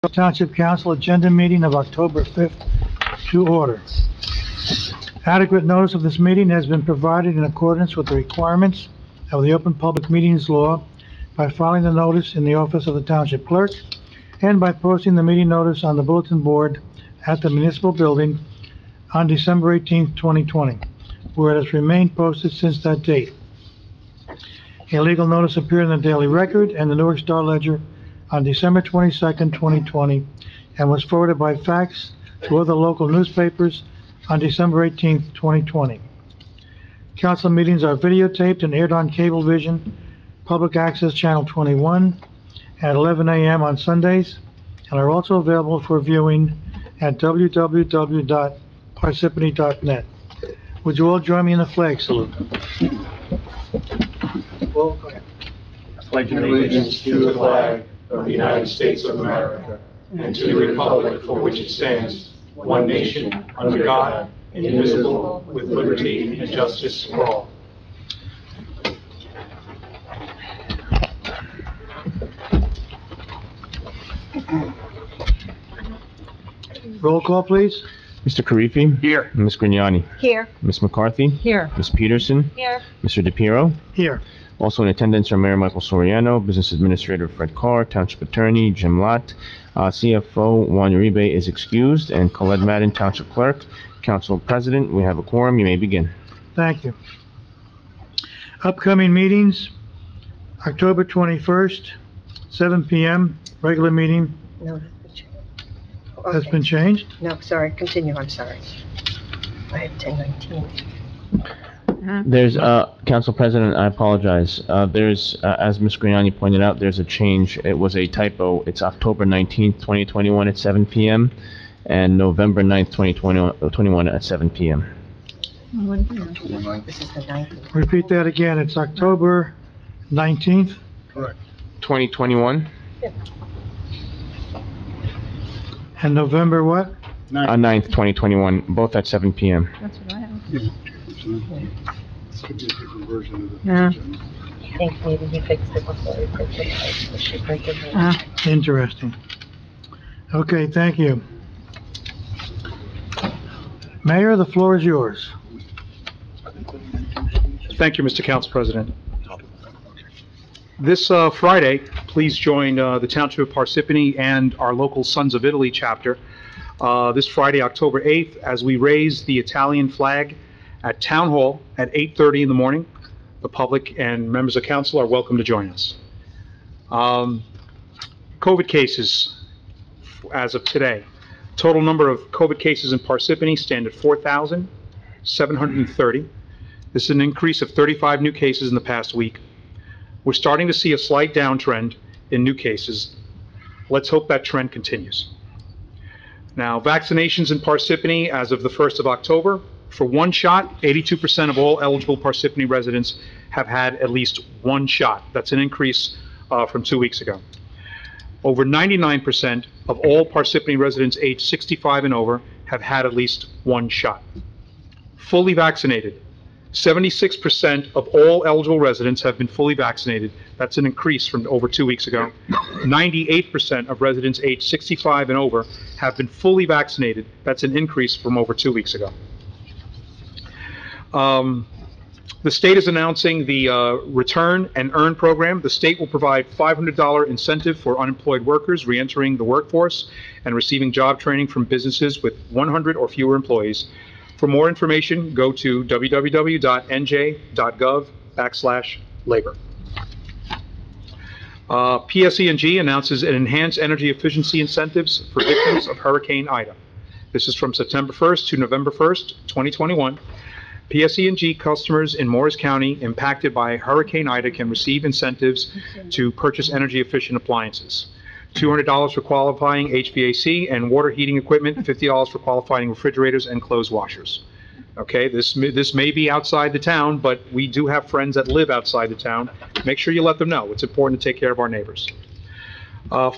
Township Council agenda meeting of October 5th to order. Adequate notice of this meeting has been provided in accordance with the requirements of the Open Public Meetings Law by filing the notice in the office of the Township Clerk and by posting the meeting notice on the bulletin board at the municipal building on December 18th, 2020, where it has remained posted since that date. A legal notice appeared in the Daily Record and the Newark Star Ledger on December 22nd, 2020, and was forwarded by fax to other local newspapers on December 18th, 2020. Council meetings are videotaped and aired on Cablevision, Public Access Channel 21 at 11 a.m. on Sundays, and are also available for viewing at www.parsippany.net. Would you all join me in the flag salute? Well, go ahead. I pledge allegiance to the flag of the United States of America and to the republic for which it stands, one nation, under God, indivisible, with liberty and justice for all. Roll call, please. Mr. Karifi? Here. Ms. Grignani? Here. Ms. McCarthy? Here. Ms. Peterson? Here. Mr. DePiero? Here. Also in attendance are Mayor Michael Soriano, Business Administrator Fred Carr, Township Attorney Jim Lott, CFO Juan Uribe is excused, and Colette Madden, Township Clerk. Council President, we have a quorum. You may begin. Thank you. Upcoming meetings, October 21st, 7 p.m., regular meeting. No, that's been changed. Has Okay. been changed. No, sorry, continue, I'm sorry. I have 10:19. There's, Council President, I apologize. There's, as Ms. Grignani pointed out, there's a change. It was a typo. It's October 19th, 2021 at 7 p.m. and November 9th, 2021 at 7 p.m. This is the 9th. Repeat that again. It's October 19th 2021? and November what? 9th, 2021, both at 7 p.m. That's what I have. Could be a different version of the Yeah. agenda. I think maybe he fixed it before he printed it. So she printed it. Interesting. Okay, thank you. Mayor, the floor is yours. Thank you, Mr. Council President. This Friday, please join the Township of Parsippany and our local Sons of Italy chapter this Friday, October 8th, as we raise the Italian flag at Town Hall at 8:30 in the morning. The public and members of council are welcome to join us. COVID cases as of today. Total number of COVID cases in Parsippany stand at 4,730. This is an increase of 35 new cases in the past week. We're starting to see a slight downtrend in new cases. Let's hope that trend continues. Now, vaccinations in Parsippany as of the 1st of October. For one shot, 82% of all eligible Parsippany residents have had at least one shot. That's an increase from 2 weeks ago. Over 99% of all Parsippany residents aged 65 and over have had at least one shot. Fully vaccinated, 76% of all eligible residents have been fully vaccinated. That's an increase from over 2 weeks ago. 98% of residents aged 65 and over have been fully vaccinated. That's an increase from over 2 weeks ago. The state is announcing the Return and Earn program. The state will provide $500 incentive for unemployed workers re-entering the workforce and receiving job training from businesses with 100 or fewer employees. For more information, go to www.nj.gov/labor. PSE&G announces an enhanced energy efficiency incentives for victims of Hurricane Ida. This is from September 1st to November 1st, 2021. PSE&G customers in Morris County impacted by Hurricane Ida can receive incentives to purchase energy efficient appliances. $200 for qualifying HVAC and water heating equipment, $50 for qualifying refrigerators and clothes washers. Okay, this may be outside the town, but we do have friends that live outside the town. Make sure you let them know. It's important to take care of our neighbors.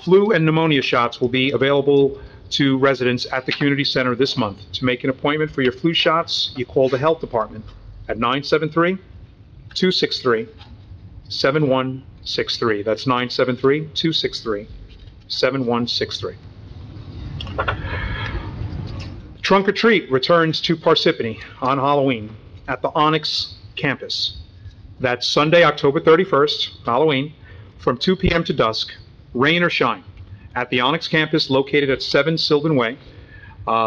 Flu and pneumonia shots will be available to residents at the community center this month. To make an appointment for your flu shots, you call the health department at 973-263-7163. That's 973-263-7163. Trunk or Treat returns to Parsippany on Halloween at the Onyx campus. That's Sunday, October 31st, Halloween, from 2 p.m. to dusk, rain or shine, at the Onyx campus located at 7 Sylvan Way.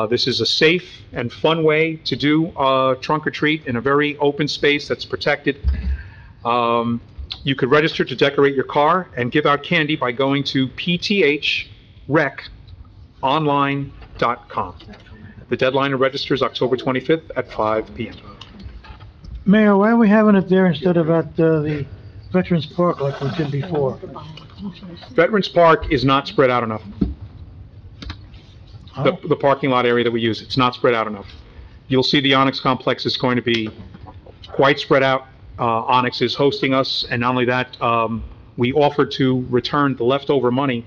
This is a safe and fun way to do trunk or treat in a very open space that's protected. You could register to decorate your car and give out candy by going to pthreconline.com. The deadline to register is October 25th at 5 p.m. Mayor, why are we having it there instead of at the Veterans Park like we did before? Veterans Park is not spread out enough. Oh. The parking lot area that we use, it's not spread out enough. You'll see the Onyx complex is going to be quite spread out. Onyx is hosting us, and not only that, we offered to return the leftover money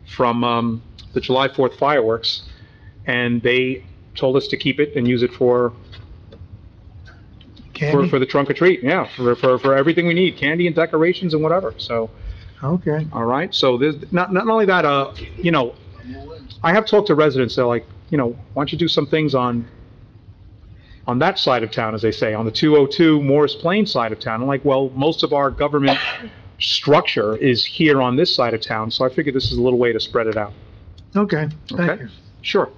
from the July 4th fireworks, and they told us to keep it and use it for Candy? the trunk or treat. Yeah, for everything we need, candy and decorations and whatever. So, Okay. all right. So there's not only that, you know, I have talked to residents. They're like, you know, why don't you do some things on that side of town, as they say, on the 202 Morris Plains side of town. I'm like, well, most of our government structure is here on this side of town, so I figured this is a little way to spread it out. Okay, thank Okay. you. Sure.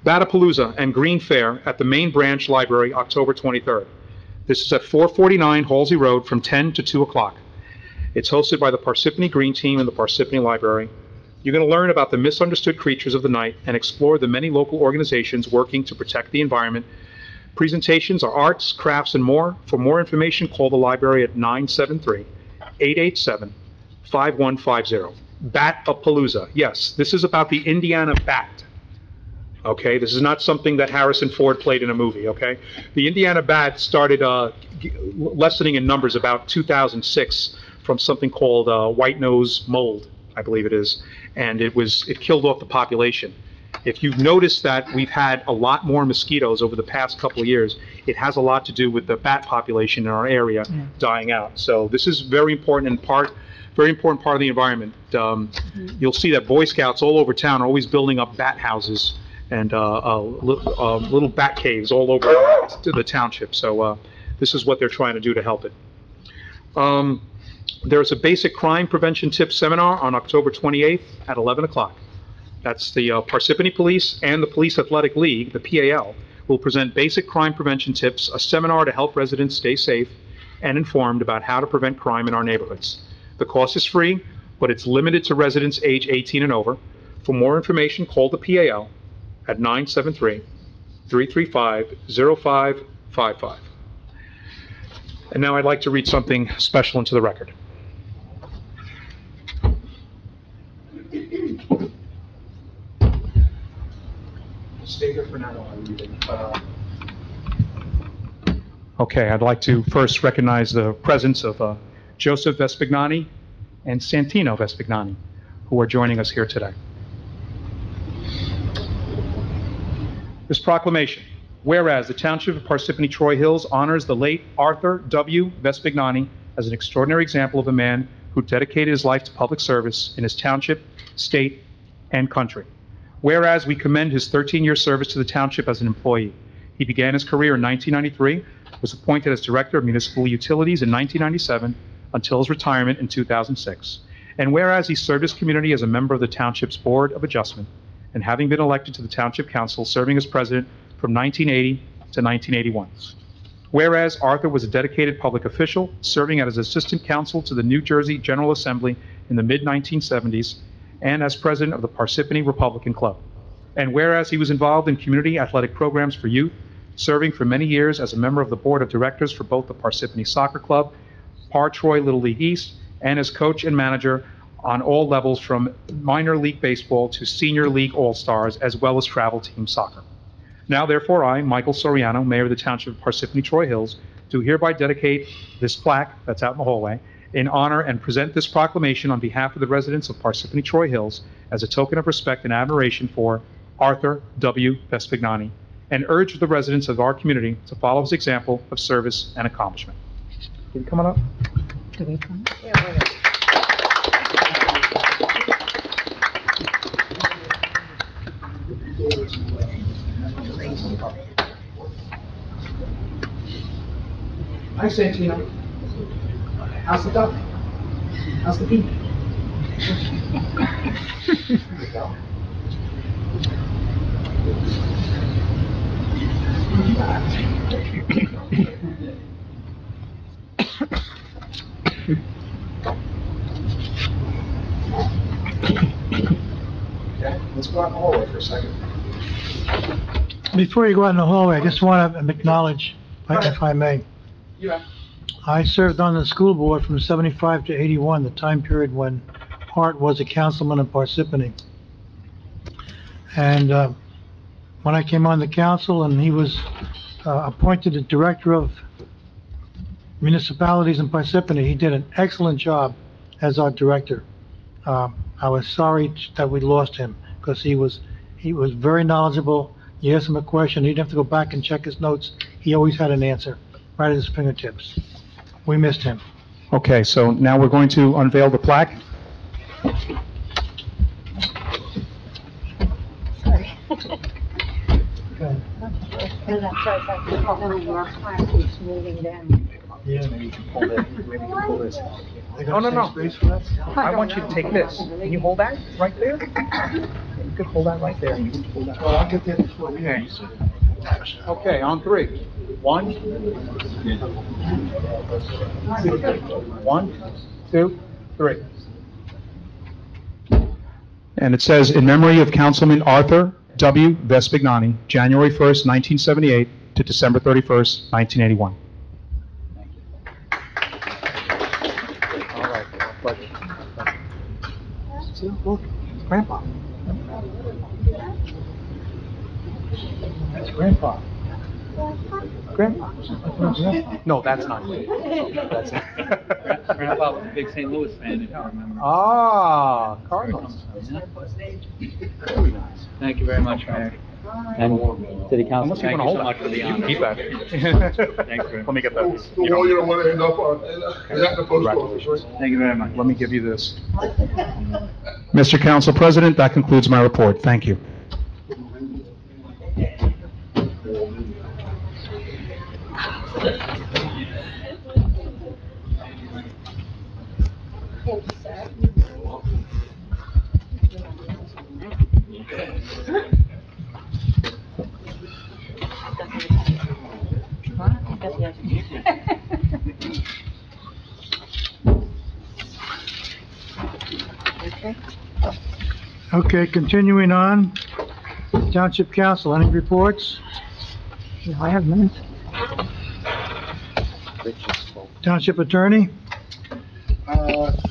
Batapalooza and Green Fair at the main branch library, October 23rd. This is at 449 Halsey Road from 10 to 2 o'clock. It's hosted by the Parsippany Green Team and the Parsippany Library. You're going to learn about the misunderstood creatures of the night and explore the many local organizations working to protect the environment. Presentations are arts, crafts, and more. For more information, call the library at 973-887-5150. Batapalooza. Yes, this is about the Indiana bat. Okay, this is not something that Harrison Ford played in a movie, okay? The Indiana bat started lessening in numbers about 2006 from something called white nose mold, I believe it is, and it killed off the population. If you've noticed that we've had a lot more mosquitoes over the past couple of years, it has a lot to do with the bat population in our area dying out. So this is very important very important part of the environment. You'll see that Boy Scouts all over town are always building up bat houses and little bat caves all over the township. So this is what they're trying to do to help it. There's a basic crime prevention tips seminar on October 28th at 11 o'clock. That's the Parsippany Police and the Police Athletic League, the PAL, will present basic crime prevention tips, a seminar to help residents stay safe and informed about how to prevent crime in our neighborhoods. The cost is free, but it's limited to residents age 18 and over. For more information, call the PAL at 973-335-0555. And now I'd like to read something special into the record. Stay here for now while I read it. Okay, I'd like to first recognize the presence of Joseph Vespignani and Santino Vespignani, who are joining us here today. This proclamation, whereas the Township of Parsippany Troy Hills honors the late Arthur W. Vespignani as an extraordinary example of a man who dedicated his life to public service in his township, state, and country. Whereas we commend his 13-year service to the township as an employee. He began his career in 1993, was appointed as Director of Municipal Utilities in 1997 until his retirement in 2006. And whereas he served his community as a member of the township's Board of Adjustment, and having been elected to the Township Council, serving as president from 1980 to 1981. Whereas Arthur was a dedicated public official, serving as assistant counsel to the New Jersey General Assembly in the mid-1970s, and as president of the Parsippany Republican Club. And whereas he was involved in community athletic programs for youth, serving for many years as a member of the board of directors for both the Parsippany Soccer Club, Par Troy Little League East, and as coach and manager on all levels from minor league baseball to senior league all-stars, as well as travel team soccer. Now, therefore, I, Michael Soriano, Mayor of the Township of Parsippany Troy Hills, do hereby dedicate this plaque that's out in the hallway in honor and present this proclamation on behalf of the residents of Parsippany Troy Hills as a token of respect and admiration for Arthur W. Vespignani, and urge the residents of our community to follow his example of service and accomplishment. Can you come on up? Hi, Santino. How's the duck? How's the pea? Okay, let's go out in the hallway for a second. Before you go out in the hallway, I just want to acknowledge, if I may, Yeah. I served on the school board from 75 to 81, the time period when Hart was a councilman in Parsippany. And when I came on the council and he was appointed the director of municipalities in Parsippany, he did an excellent job as our director. I was sorry that we lost him because he was very knowledgeable. You asked him a question, he didn't have to go back and check his notes. He always had an answer right at his fingertips. We missed him. Okay, so now we're going to unveil the plaque. Sorry. Okay. Yeah. Maybe you can pull this. They No, got no, no. space for that? I want you to take this. Can you hold that right there? You could hold that right there. You can hold that. Well, I'll get that before you. Okay. Okay, on three. 1, 2, 3. And it says, in memory of Councilman Arthur W. Vespignani, January 1st, 1978 to December 31st, 1981. All right, pleasure. See, look, it's Grandpa. That's Grandpa. Grandpa. No, that's not you. That's Grandpa was a big St. Louis fan, if you remember. Ah, Cardinals. Very nice. Thank you very much, Mayor. And City Council, Unless you thank wanna you so hold much it. for the You can honor. keep that. Thanks very Let me much. get that. The wall you don't want to end up on, is that the post office, right? Thank you very much. Let me give you this. Mr. Council President, that concludes my report. Thank you. Okay, continuing on. Township Council, any reports? I have none. Township Attorney?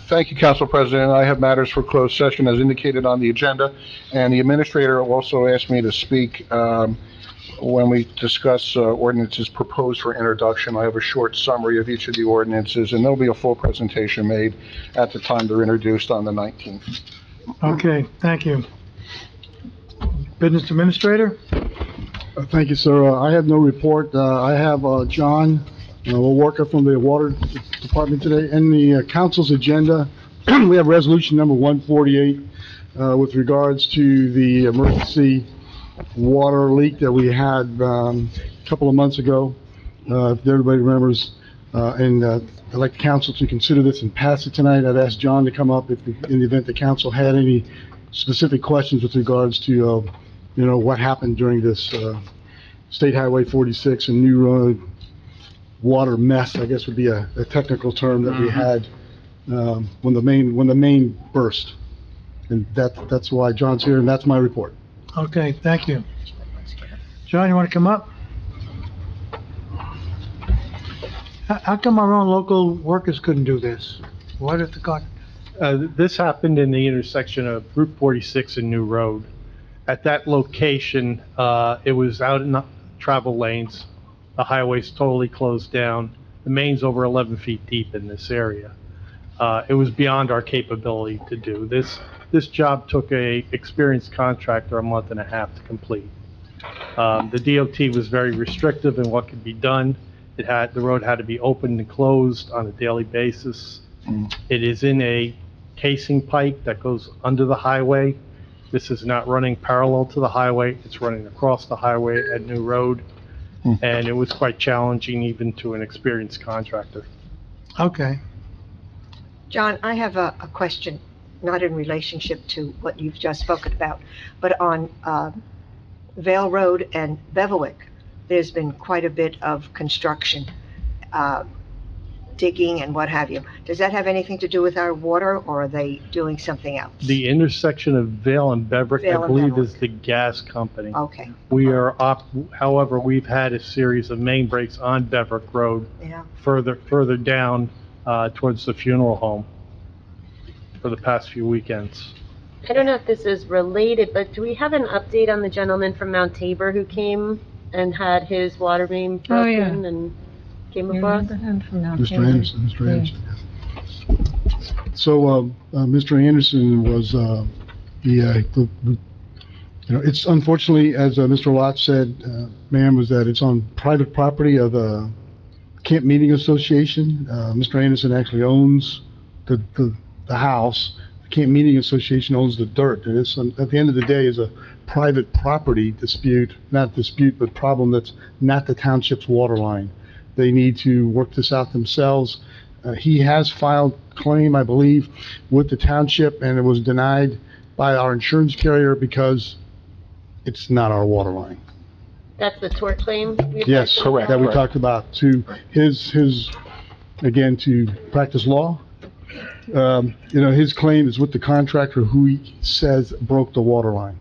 Thank you, Council President. I have matters for closed session as indicated on the agenda, and the administrator also asked me to speak when we discuss ordinances proposed for introduction. I have a short summary of each of the ordinances, and there'll be a full presentation made at the time they're introduced on the 19th. Okay, thank you. Business Administrator? Thank you, sir. I have no report. I have John, a worker from the Water Department today. In the council's agenda, we have resolution number 148 with regards to the emergency water leak that we had a couple of months ago, if everybody remembers. And I'd like the council to consider this and pass it tonight. I'd ask John to come up in the event the council had any specific questions with regards to, what happened during this State Highway 46 and New Road water mess, I guess would be a technical term that we had when the main burst. And that's why John's here, and that's my report. Okay, thank you. John, you want to come up? How come our own local workers couldn't do this? Why did the God? This happened in the intersection of Route 46 and New Road. At that location, it was out in the travel lanes. The highway's totally closed down. The main's over 11 feet deep in this area. It was beyond our capability to do. This job took a experienced contractor a month and a half to complete. The DOT was very restrictive in what could be done. The road had to be opened and closed on a daily basis. It is in a casing pipe that goes under the highway. This is not running parallel to the highway, it's running across the highway at New Road, and it was quite challenging even to an experienced contractor. Okay. John, I have a question, not in relationship to what you've just spoken about, but on Vale Road and Beverwick, there's been quite a bit of construction, digging and what have you. Does that have anything to do with our water, or are they doing something else? The intersection of Vale and Beverick, Vale I and believe, Beverick. is the gas company. Okay, However, we've had a series of main breaks on Beverick Road yeah. further down towards the funeral home for the past few weekends. I don't know if this is related, but do we have an update on the gentleman from Mount Tabor who came and had his water main Oh, yeah. broken and came You across? remember him from Mount Mr. Tabor? Anderson, Mr. Yeah. Anderson. So, Mr. Anderson was, it's unfortunately, as Mr. Lott said, ma'am, was that it's on private property of the Camp Meeting Association. Mr. Anderson actually owns the house. The Camp Meeting Association owns the dirt. And it's, at the end of the day, is a private property dispute, not dispute, but problem that's not the township's water line. They need to work this out themselves. He has filed claim, I believe, with the township, and it was denied by our insurance carrier because it's not our water line. That's the tort claim? Yes, correct. That we talked about, to his, again, to practice law. His claim is with the contractor who he says broke the water line.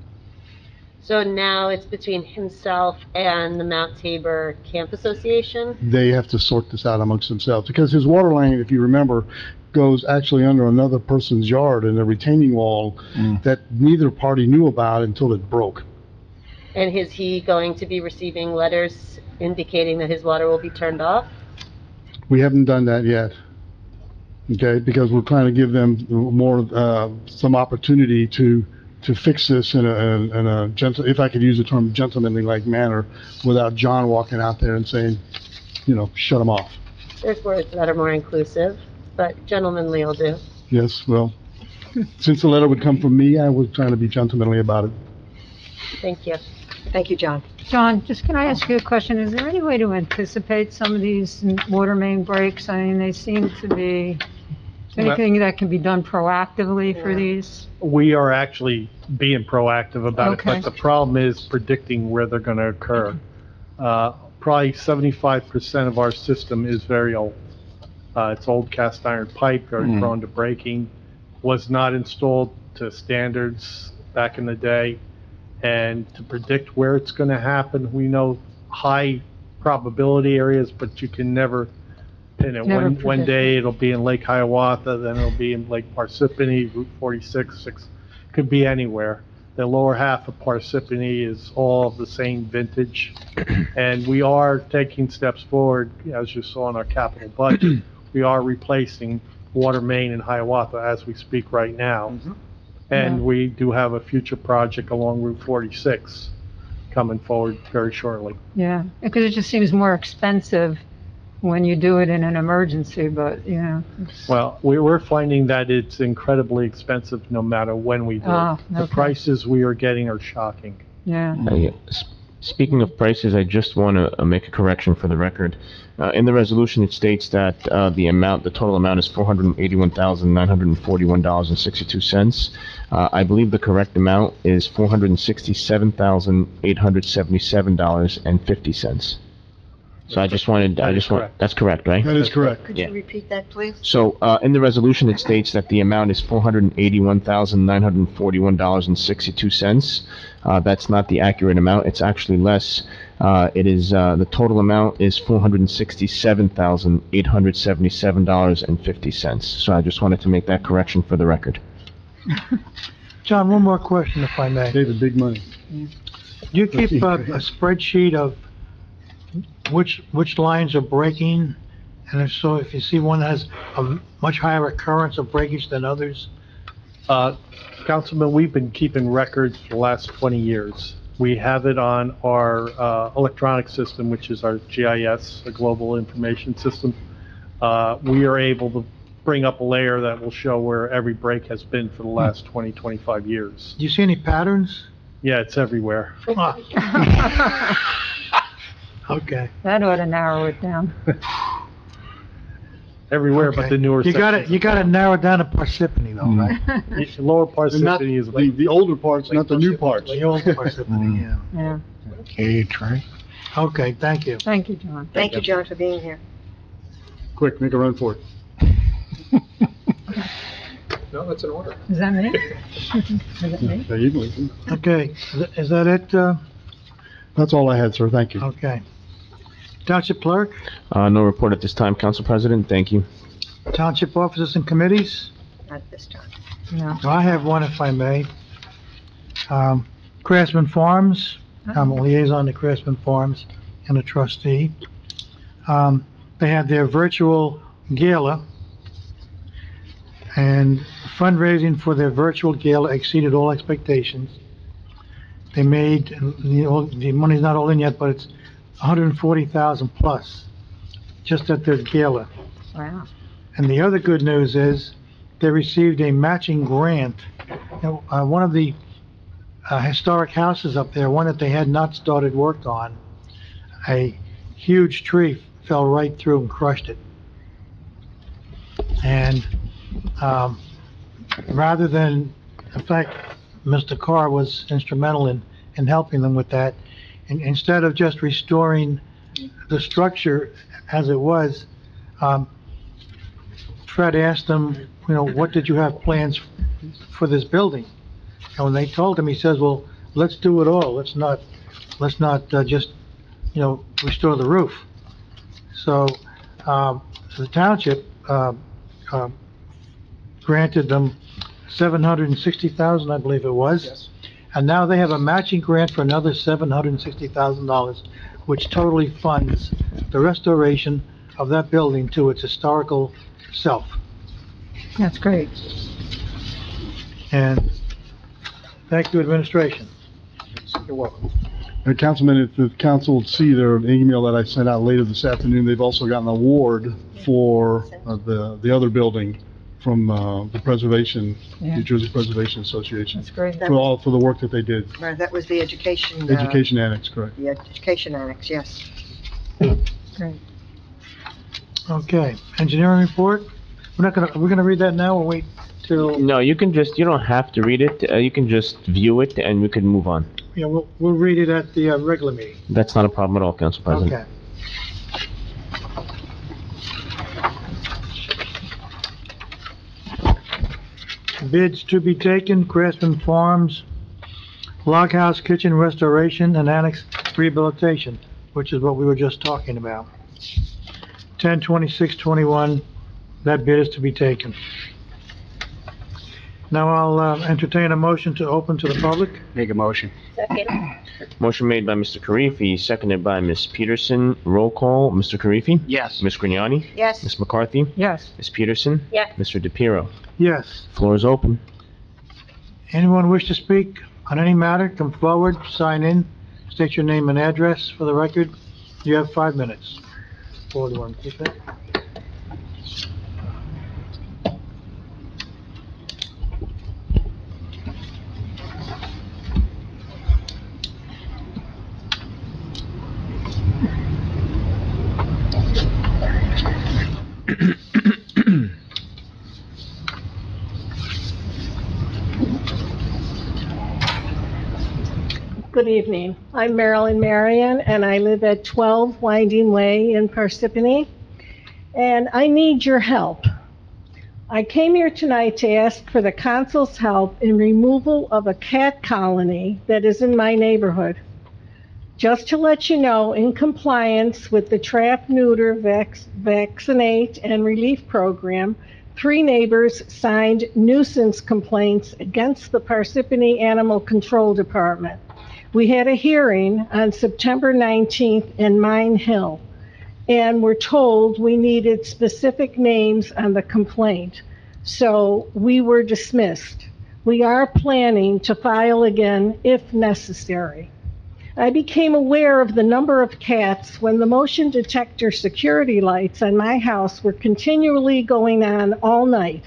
So now it's between himself and the Mount Tabor Camp Association? They have to sort this out amongst themselves, because his water line, if you remember, goes actually under another person's yard in a retaining wall that neither party knew about until it broke. And is he going to be receiving letters indicating that his water will be turned off? We haven't done that yet, okay, because we're trying to give them more, some opportunity to fix this in a gentle, if I could use the term gentlemanly-like manner, without John walking out there and saying, shut them off. There's words that are more inclusive, but gentlemanly will do. Yes, well, since the letter would come from me, I was trying to be gentlemanly about it. Thank you. Thank you, John. John, just can I ask you a question? Is there any way to anticipate some of these water main breaks? I mean, they seem to be, is there anything that can be done proactively for these? We are actually being proactive about it, Okay. but the problem is predicting where they're going to occur. Probably 75% of our system is very old. It's old cast iron pipe, very prone to breaking, was not installed to standards back in the day. And to predict where it's going to happen, we know high probability areas, but you can never pin it. Never One predict day it'll be in Lake Hiawatha, then it'll be in Lake Parsippany, Route 46, could be anywhere. The lower half of Parsippany is all of the same vintage. And we are taking steps forward, as you saw in our capital budget. We are replacing water main in Hiawatha as we speak right now. And we do have a future project along Route 46 coming forward very shortly. Yeah, because it just seems more expensive when you do it in an emergency, but, it's- Well, we're finding that it's incredibly expensive no matter when we do Oh, it. The okay. prices we are getting are shocking. yeah. Speaking of prices, I just want to make a correction for the record. In the resolution, it states that the total amount is $481,941.62. I believe the correct amount is $467,877.50. So that's correct, right? That is correct. Could Yeah. you repeat that, please? So, in the resolution, it states that the amount is $481,941.62. That's not the accurate amount. It's actually less. The total amount is $467,877.50. So I just wanted to make that correction for the record. John, one more question, if I may. David, big money. Do you keep a spreadsheet of which lines are breaking? And if so, if you see one has a much higher occurrence of breakage than others? Councilman, we've been keeping records for the last 20 years. We have it on our electronic system, which is our GIS, a global information system. We are able to bring up a layer that will show where every break has been for the last 20, 25 years. Do you see any patterns? Yeah, it's everywhere. Okay. That ought to narrow it down. Everywhere but Okay. the newer You sections. got to narrow it down to Parsippany though, right? Lower Not Parsippany is the older parts, not the new parts. The old Parsippany, yeah. Yeah. Age, right? Okay, thank you. Thank you, John. Thank you, John, for being here. Quick, make a run for it. No, that's an order. Is that me? Is that me? Yeah, you can leave. Okay, is that it? That's all I had, sir. Thank you. Okay. Township clerk, No report at this time, Council President. Thank you. township offices and committees? Not this time. No. I have one if I may. Craftsman Farms, I'm a liaison to Craftsman Farms and a trustee. They had their virtual gala, and fundraising for their virtual gala exceeded all expectations. They made, the money's not all in yet, but it's 140,000 plus, just at their gala. Wow. And the other good news is, they received a matching grant. One of the historic houses up there, one that they had not started work on, a huge tree fell right through and crushed it. And rather than, in fact, Mr. Carr was instrumental in helping them with that. And instead of just restoring the structure as it was, Fred asked them, what did you have plans for this building? And when they told him, he says, well, let's do it all. Let's not just, restore the roof. So, the township, granted them $760,000, I believe it was. Yes. And now they have a matching grant for another $760,000, which totally funds the restoration of that building to its historical self. That's great. And thank you, administration. You're welcome. Councilman, if the council would see their email that I sent out later this afternoon, they've also gotten an award for the other building from the Preservation, Yeah. New Jersey Preservation Association, That's great. for the work that they did. Right, that was the education. Education annex, correct. The education annex, yes. Great. Okay, engineering report? We're gonna read that now or wait till, No, you don't have to read it. You can just view it and we can move on. we'll read it at the regular meeting. That's not a problem at all, Council President. Okay. Bids to be taken, Craftsman Farms, log house kitchen restoration and annex rehabilitation, which is what we were just talking about. 10/26/21, that bid is to be taken. Now I'll entertain a motion to open to the public. Make a motion. Second. Motion made by Mr. Karifi, seconded by Ms. Peterson. Roll call, Mr. Karifi? Yes. Ms. Grignani? Yes. Ms. McCarthy? Yes. Ms. Peterson? Yes. Mr. DePiero? Yes. Floor is open. Anyone wish to speak on any matter, come forward, sign in, state your name and address for the record. You have 5 minutes. Or do you want to keep that? Good evening. I'm Marilyn Marion, and I live at 12 Winding Way in Parsippany, and I need your help. I came here tonight to ask for the council's help in removal of a cat colony that is in my neighborhood. Just to let you know, in compliance with the Trap, Neuter, Vaccinate, and Relief Program, 3 neighbors signed nuisance complaints against the Parsippany Animal Control Department. We had a hearing on September 19th in Mine Hill, and we're told we needed specific names on the complaint. So we were dismissed. We are planning to file again if necessary. I became aware of the number of cats when the motion detector security lights on my house were continually going on all night.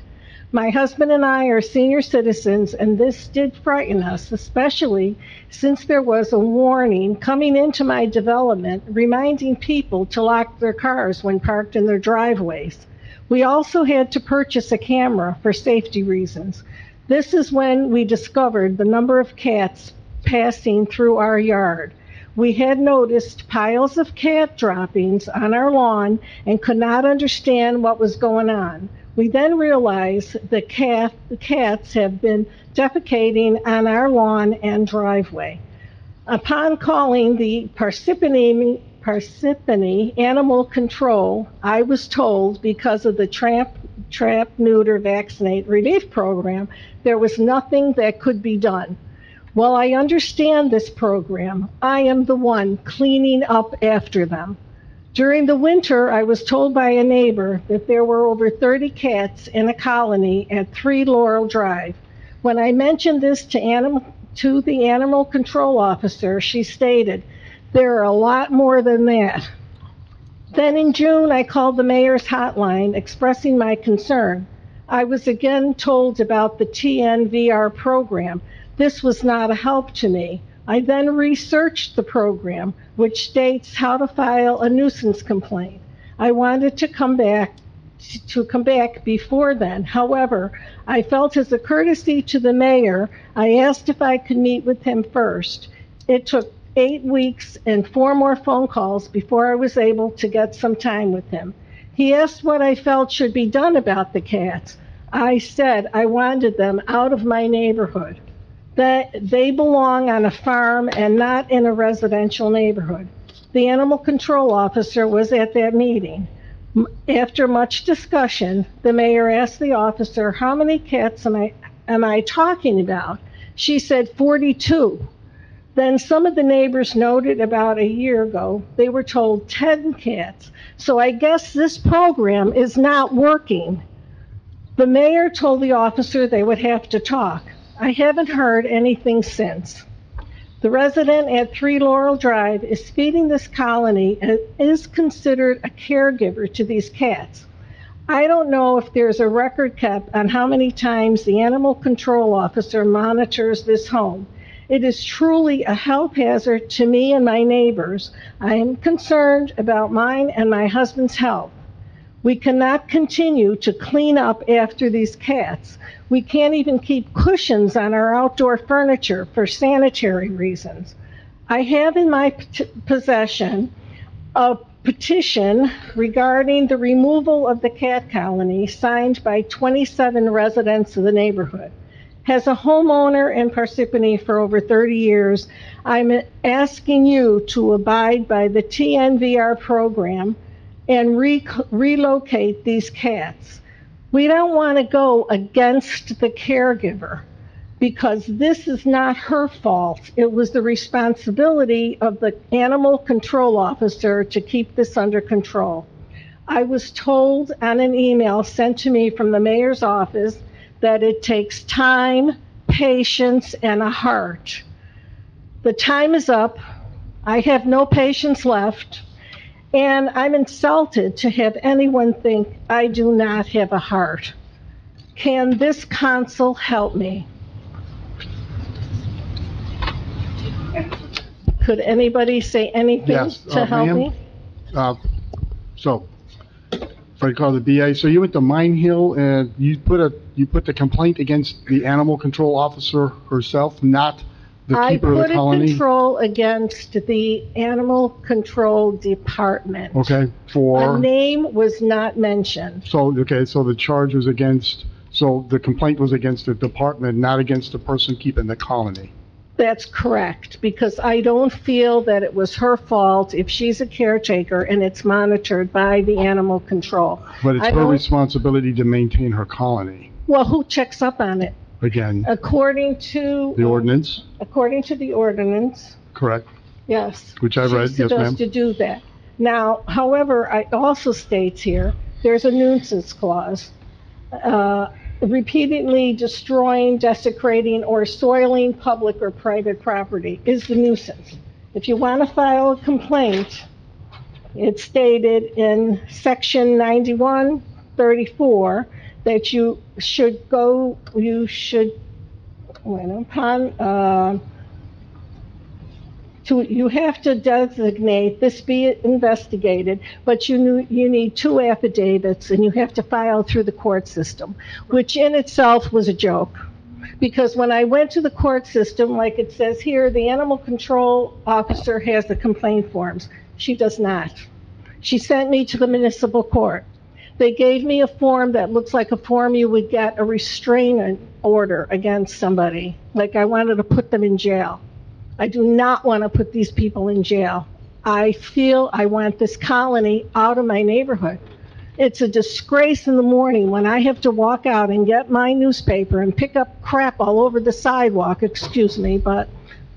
My husband and I are senior citizens, and this did frighten us, especially since there was a warning coming into my development reminding people to lock their cars when parked in their driveways. We also had to purchase a camera for safety reasons. This is when we discovered the number of cats passing through our yard. We had noticed piles of cat droppings on our lawn and could not understand what was going on. We then realized the cats have been defecating on our lawn and driveway. Upon calling the Parsippany Animal Control, I was told because of the trap, neuter, vaccinate relief program, there was nothing that could be done. While I understand this program, I am the one cleaning up after them. During the winter, I was told by a neighbor that there were over 30 cats in a colony at 3 Laurel Drive. When I mentioned this to the animal control officer, she stated, "There are a lot more than that." Then in June, I called the mayor's hotline expressing my concern. I was again told about the TNVR program. This was not a help to me. I then researched the program, which states how to file a nuisance complaint. I wanted to come back before then. However, I felt as a courtesy to the mayor, I asked if I could meet with him first. It took 8 weeks and 4 more phone calls before I was able to get some time with him. He asked what I felt should be done about the cats. I said I wanted them out of my neighborhood, that they belong on a farm and not in a residential neighborhood. The animal control officer was at that meeting. After much discussion, the mayor asked the officer, "How many cats am I talking about?" She said 42. Then some of the neighbors noted about a year ago, they were told 10 cats. So I guess this program is not working. The mayor told the officer they would have to talk. I haven't heard anything since. The resident at 3 Laurel Drive is feeding this colony and is considered a caregiver to these cats. I don't know if there's a record kept on how many times the animal control officer monitors this home. It is truly a health hazard to me and my neighbors. I am concerned about mine and my husband's health. We cannot continue to clean up after these cats. We can't even keep cushions on our outdoor furniture for sanitary reasons. I have in my possession a petition regarding the removal of the cat colony signed by 27 residents of the neighborhood. As a homeowner in Parsippany for over 30 years, I'm asking you to abide by the TNVR program and relocate these cats. We don't want to go against the caregiver because this is not her fault. It was the responsibility of the animal control officer to keep this under control. I was told on an email sent to me from the mayor's office that it takes time, patience, and a heart. The time is up. I have no patience left. And I'm insulted to have anyone think I do not have a heart. Can this council help me? Could anybody say anything to help ma'am. me? So, if I call the BA, so you went to Mine Hill and you put the complaint against the animal control officer herself, not the keeper of the I put a colony? control against the animal control department. Okay, A for, name was not mentioned. so the charge was against, so the complaint was against the department, not against the person keeping the colony? That's correct, because I don't feel that it was her fault if she's a caretaker and it's monitored by the animal control. But it's I her don't- responsibility to maintain her colony, Well, who checks up on it? again, According to... the ordinance, According to the ordinance, correct? yes. Which I've read, She's yes, ma'am. supposed to do that. Now, however, it also states here, there's a nuisance clause. Repeatedly destroying, desecrating, or soiling public or private property is the nuisance. If you want to file a complaint, it's stated in section 9134 that you should, when upon, you have to designate this be investigated, but you need 2 affidavits, and you have to file through the court system, which in itself was a joke. Because when I went to the court system, like it says here, the animal control officer has the complaint forms. She does not. She sent me to the municipal court. They gave me a form that looks like a form you would get a restraining order against somebody, like I wanted to put them in jail. I do not want to put these people in jail. I feel I want this colony out of my neighborhood. It's a disgrace in the morning when I have to walk out and get my newspaper and pick up crap all over the sidewalk, excuse me, but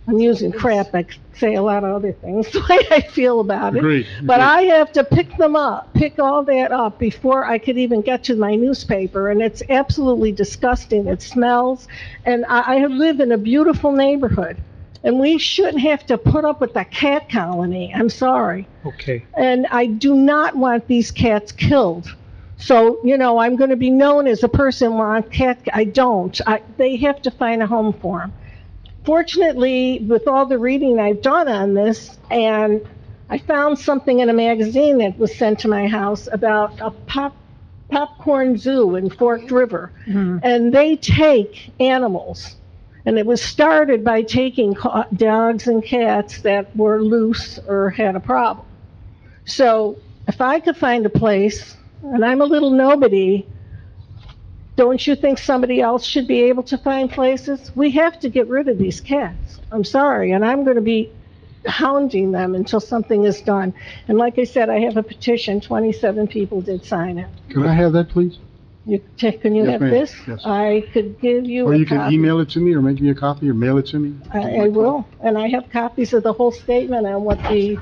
I'm using crap, I could say a lot of other things, the way I feel about it. Agreed. But I have to pick them up, pick all that up before I could even get to my newspaper, and it's absolutely disgusting. It smells, and I live in a beautiful neighborhood. And we shouldn't have to put up with the cat colony. I'm sorry. Okay. And I do not want these cats killed. So, I'm going to be known as a person wants cat. I don't. They have to find a home for them. Fortunately, with all the reading I've done on this, and I found something in a magazine that was sent to my house about a popcorn zoo in Forked River. Mm-hmm. And they take animals. And it was started by taking dogs and cats that were loose or had a problem. So if I could find a place, and I'm a little nobody, don't you think somebody else should be able to find places? We have to get rid of these cats. I'm sorry, and I'm going to be hounding them until something is done. And like I said, I have a petition. 27 people did sign it. Can I have that, please? Can you Yes, have ma'am. this? Yes. I could give you Or a you can copy. email it to me, or make me a copy, or mail it to me. I will, and I have copies of the whole statement on what the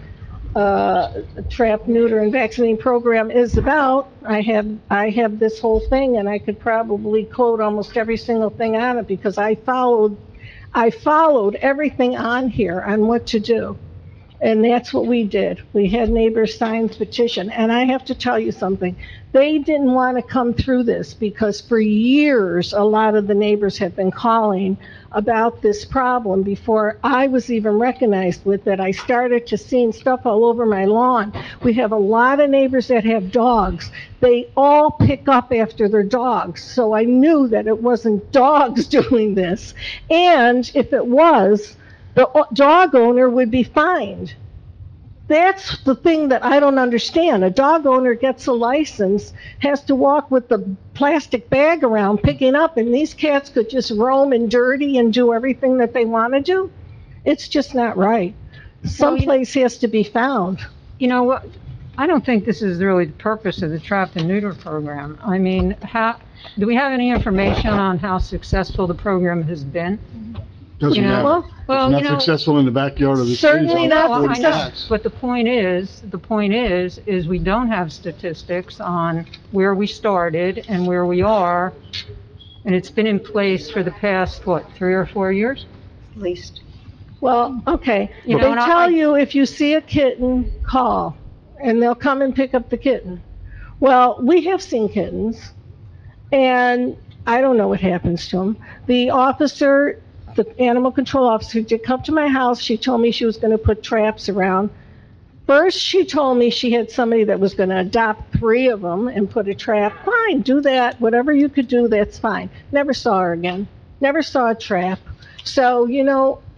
trap, neuter, and vaccinating program is about. I have this whole thing, and I could probably quote almost every single thing on it because I followed everything on here on what to do. And that's what we did. We had neighbors sign the petition. And I have to tell you something. They didn't want to come through this because for years, a lot of the neighbors had been calling about this problem before I was even recognized with it. I started to see stuff all over my lawn. We have a lot of neighbors that have dogs. They all pick up after their dogs. So I knew that it wasn't dogs doing this. And if it was, the dog owner would be fined. That's the thing that I don't understand. A dog owner gets a license, has to walk with the plastic bag around picking up, and these cats could just roam in dirty and do everything that they want to do. It's just not right. Someplace has to be found. You know what? I don't think this is really the purpose of the trap and neuter program. I mean, do we have any information on how successful the program has been? Doesn't matter. Well, It's not successful in the backyard of the city. Certainly not I know, successful. but the point is we don't have statistics on where we started and where we are, and it's been in place for the past, 3 or 4 years? At least. Well, okay. They tell you if you see a kitten, call, and they'll come and pick up the kitten. Well, we have seen kittens, and I don't know what happens to them. The officer, the animal control officer, did come to my house. She told me she was going to put traps around. First, she told me she had somebody that was going to adopt 3 of them and put a trap. Fine, do that. Whatever you could do, that's fine. Never saw her again. Never saw a trap. So,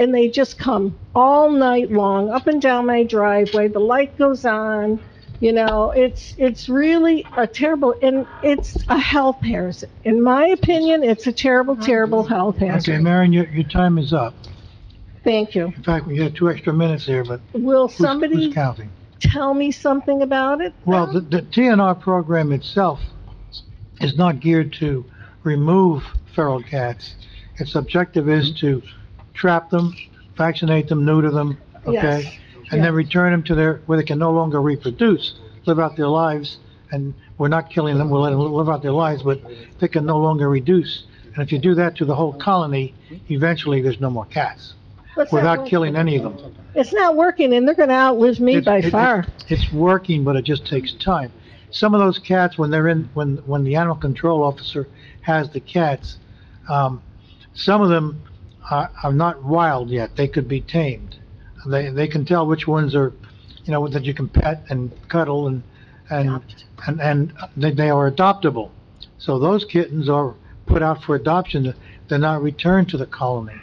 and they just come all night long, up and down my driveway. The light goes on. It's really a terrible, and it's a health hazard. In my opinion, it's a terrible, terrible health hazard. Okay, Marion, your time is up. Thank you. In fact, we had 2 extra minutes there, but Will who's somebody counting? tell me something about it? Well, the TNR program itself is not geared to remove feral cats. Its objective is to trap them, vaccinate them, neuter them, okay? Yes. And then return them to where they can no longer reproduce, live out their lives, and we're not killing them, we'll let them live out their lives, but they can no longer reduce. And if you do that to the whole colony, eventually there's no more cats. What's that without working? killing any of them. It's not working, and they're gonna outlive me by far. It's working, but it just takes time. Some of those cats, when the animal control officer has the cats, some of them are not wild yet. They could be tamed. They can tell which ones are, that you can pet and cuddle and they are adoptable. So those kittens are put out for adoption. They're not returned to the colony.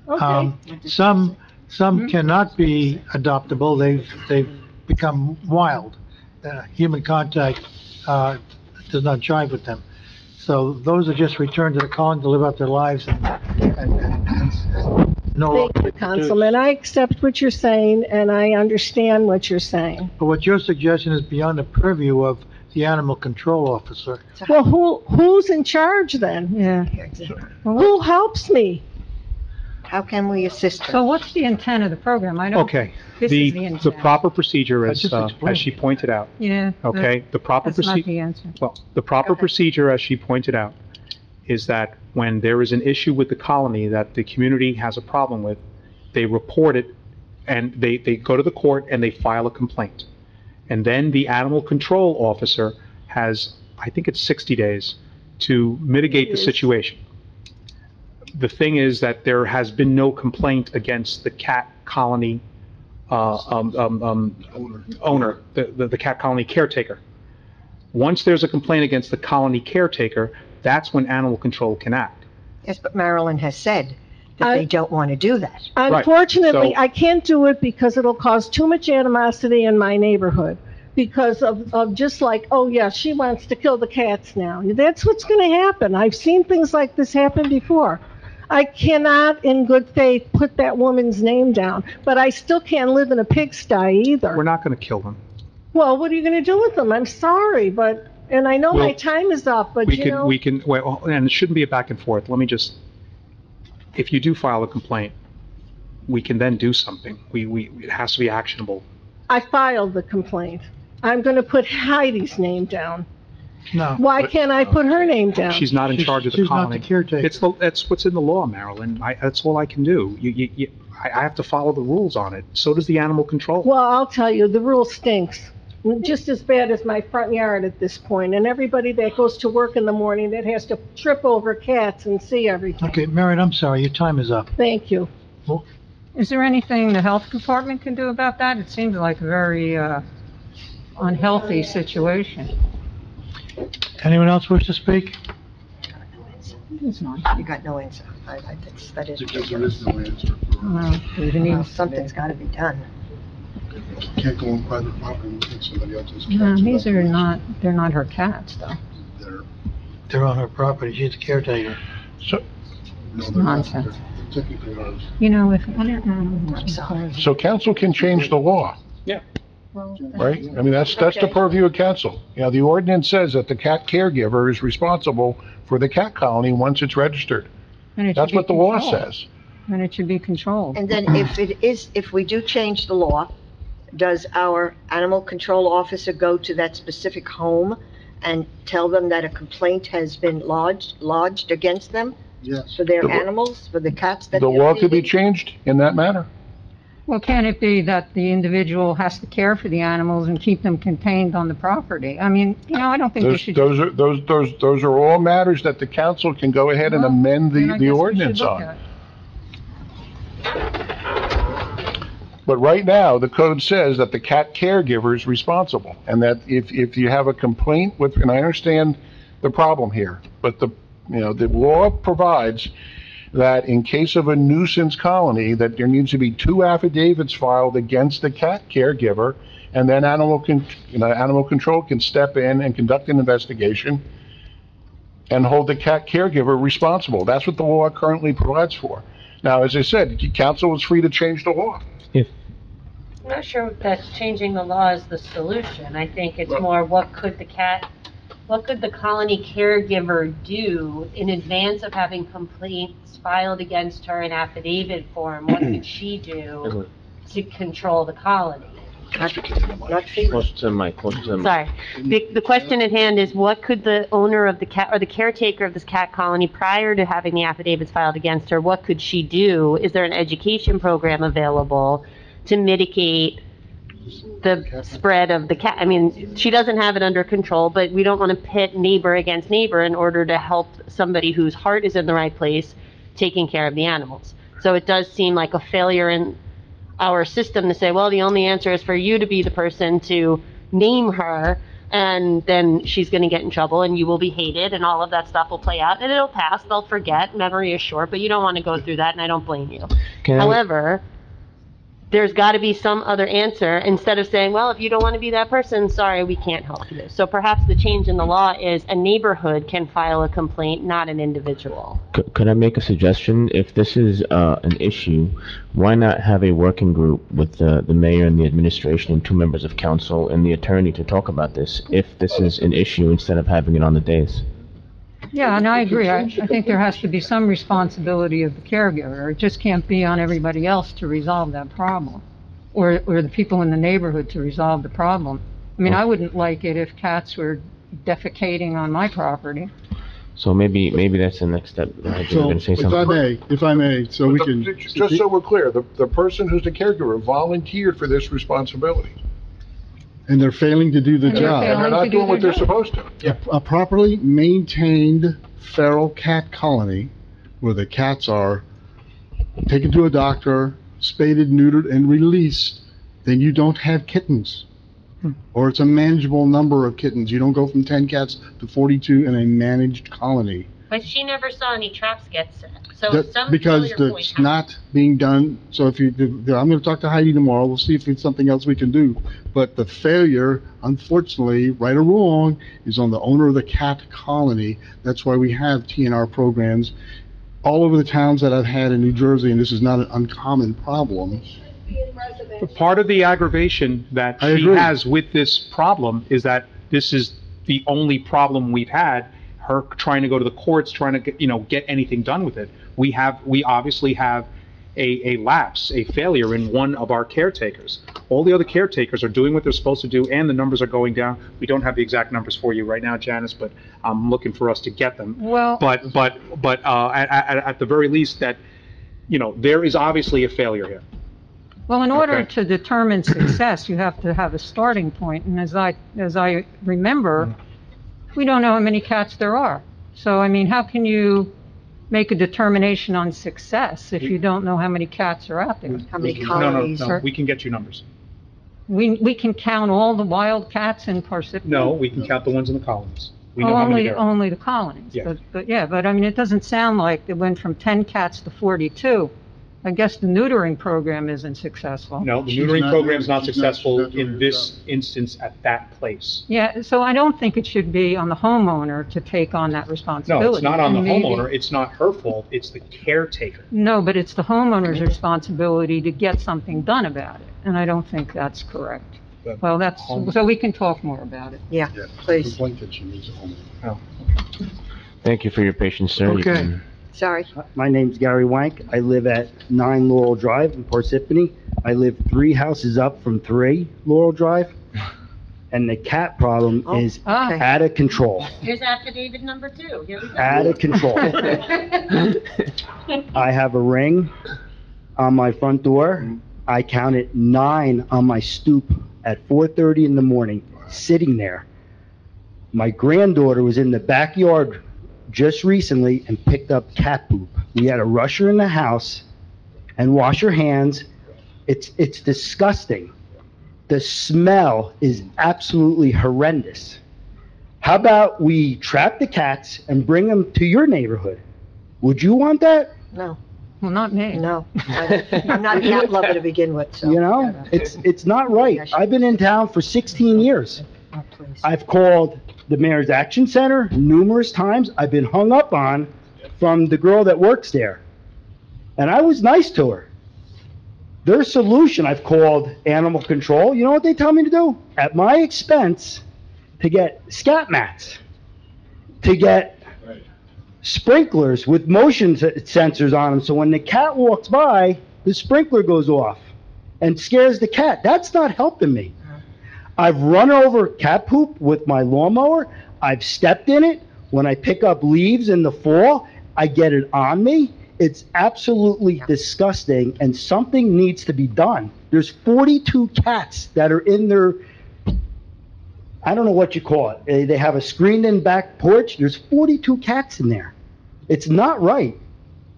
Okay. Some cannot be adoptable. They've become wild. Human contact does not jive with them. So those are just returned to the colony to live out their lives and no longer Thank you, Councilman. I accept what you're saying, and I understand what you're saying. But what your suggestion is beyond the purview of the animal control officer. Well, who's in charge then? Yeah. Who helps me? How can we assist her? So what's the intent of the program? I don't. Okay, This is the the intent. proper procedure, I as just explained. she pointed out, Yeah. okay, the proper That's not procedure, the answer. well, the proper procedure, as she pointed out, is that when there is an issue with the colony that the community has a problem with, they report it, and they go to the court and they file a complaint. And then the animal control officer has, I think it's 60 days, to mitigate the situation. The thing is that there has been no complaint against the cat colony owner, the cat colony caretaker. Once there's a complaint against the colony caretaker, that's when animal control can act. Yes, but Marilyn has said that they don't want to do that. Unfortunately, So- I can't do it because it'll cause too much animosity in my neighborhood. Because of just like, oh yeah, she wants to kill the cats now. That's what's gonna happen. I've seen things like this happen before. I cannot, in good faith, put that woman's name down, but I still can't live in a pigsty either. We're not going to kill them. Well, what are you gonna do with them? I'm sorry, but, and I know my Well, time is up, but We can, well, and it shouldn't be a back and forth. Let me just, if you do file a complaint, we can then do something. It has to be actionable. I filed the complaint. I'm gonna put Heidi's name down. No. Why can't I put her name down? She's not in charge of the She's not colony. the caretaker. That's what's in the law, Marilyn. That's all I can do. I have to follow the rules on it. So does the animal control. Well, I'll tell you, the rule stinks. Just as bad as my front yard at this point, and everybody that goes to work in the morning that has to trip over cats and see everything. Okay, Marion, I'm sorry, your time is up. Thank you. Is there anything the health department can do about that? It seems like a very unhealthy situation. Anyone else wish to speak? It's not. You got no answer. That is. Because there is no answer. Well, something's got to be done. Can't go on private property and look at somebody else's cats. No, these without- are they're not her cats, though. They're- They're on her property, she's the caretaker. no, It's they're not. nonsense. They're technically ours. You know, if I don't know. So council can change the law, Well, right? I mean, that's the purview of council. You know, the ordinance says that the cat caregiver is responsible for the cat colony once it's registered. and it should That's be what the law controlled. says. And it should be controlled. And then if we do change the law, does our animal control officer go to that specific home and tell them that a complaint has been lodged against them Yes. for their The- animals, for the cats that The they're law could be feeding? changed in that manner. Well, can it be that the individual has to care for the animals and keep them contained on the property? I mean, I don't think we should. Those are all matters that the council can go ahead and Well, amend then I the guess we ordinance should look on. at it. But right now, the code says that the cat caregiver is responsible, and that if you have a complaint with, and I understand the problem here, but the law provides that in case of a nuisance colony, that there needs to be 2 affidavits filed against the cat caregiver, and then animal control can step in and conduct an investigation and hold the cat caregiver responsible. That's what the law currently provides for. Now, as I said, council is free to change the law. I'm not sure that changing the law is the solution. I think it's more, what could the colony caregiver do in advance of having complaints filed against her in affidavit form? What could she do to control the colony? Not fever. Close to the mic, close to the mic. Sorry. The question at hand is, what could the owner of the cat, or the caretaker of this cat colony, prior to having the affidavits filed against her, what could she do? Is there an education program available to mitigate the spread of the cat? I mean, she doesn't have it under control, but we don't want to pit neighbor against neighbor in order to help somebody whose heart is in the right place taking care of the animals. So it does seem like a failure in our system to say, well, the only answer is for you to be the person to name her, and then she's going to get in trouble and you will be hated and all of that stuff will play out and it'll pass, they'll forget, memory is short, but you don't want to go through that, and I don't blame you. However, there's got to be some other answer instead of saying, well, if you don't want to be that person, sorry, we can't help you. So perhaps the change in the law is a neighborhood can file a complaint, not an individual. Could I make a suggestion? If this is an issue, why not have a working group with the mayor and the administration and 2 members of council and the attorney to talk about this, if this is an issue, instead of having it on the days? Yeah, and I agree. I think there has to be some responsibility of the caregiver. It just can't be on everybody else to resolve that problem, or the people in the neighborhood to resolve the problem. I mean, I wouldn't like it if cats were defecating on my property. So maybe that's the next step. You were So, gonna say something. if I may, so we can. Just so we're clear, the person who's the caregiver volunteered for this responsibility. And they're failing to do the And they're job. failing. And they're not doing what they're supposed to. A properly maintained feral cat colony where the cats are taken to a doctor, spaded, neutered, and released, then you don't have kittens. Or it's a manageable number of kittens. You don't go from 10 cats to 42 in a managed colony. But she never saw any traps get set. So some Because failure point it's not being done, so if you, I'm gonna talk to Heidi tomorrow, we'll see if it's something else we can do. But the failure, unfortunately, right or wrong, is on the owner of the cat colony. That's why we have TNR programs all over the towns that I've had in New Jersey, and this is not an uncommon problem. But part of the aggravation that I she agree. has with this problem is that this is the only problem we've had, her trying to go to the courts, trying to get anything done with it. We obviously have a lapse, a failure in one of our caretakers. All the other caretakers are doing what they're supposed to do, and the numbers are going down. We don't have the exact numbers for you right now, Janice, but I'm looking for us to get them. Well, But at the very least, that, there is obviously a failure here. well, in order Okay. to determine success, you have to have a starting point. And as I remember, we don't know how many cats there are. So, I mean, how can you make a determination on success if you don't know how many cats are out there? How many No, colonies? no, we can get you numbers. We can count all the wild cats in Parsippany? No, we can count the ones in the colonies. We know Oh, how many there are. only the colonies. Yeah. But I mean, it doesn't sound like it went from 10 cats to 42. I guess the neutering program isn't successful. No, the She's neutering not- program is not she's successful not doing in her this instance at that place. Yeah, so I don't think it should be on the homeowner to take on that responsibility. No, it's not on the And maybe- homeowner, it's not her fault, it's the caretaker. No, but it's the homeowner's responsibility to get something done about it, and I don't think that's correct. Well, so we can talk more about it. Yeah, please. Complaint that she needs a home. Thank you for your patience, sir. You Okay. can- Sorry. My name's Gary Wank. I live at 9 Laurel Drive in Parsippany. I live 3 houses up from 3 Laurel Drive. And the cat problem Oh, is Ah. okay. out of control. Here's affidavit number 2. Here we go. Out of control. I have a ring on my front door. I counted 9 on my stoop at 4:30 in the morning, sitting there. My granddaughter was in the backyard just recently and picked up cat poop. We had to rush her in the house and wash her hands. It's disgusting. The smell is absolutely horrendous. How about we trap the cats and bring them to your neighborhood? Would you want that? No, Well, not me. no. I'm not a cat lover to begin with, so. You know, it's not right. I've been in town for 16 years. Oh, please. I've called the Mayor's Action Center numerous times. I've been hung up on from the girl that works there. And I was nice to her. Their solution, I've called animal control. You know what they tell me to do? At my expense, to get scat mats, to get sprinklers with motion sensors on them, so when the cat walks by, the sprinkler goes off. and scares the cat. That's not helping me. I've run over cat poop with my lawnmower. I've stepped in it. When I pick up leaves in the fall, I get it on me. It's absolutely disgusting, and something needs to be done. There's 42 cats that are in their, I don't know what you call it. They have a screened-in back porch. There's 42 cats in there. It's not right.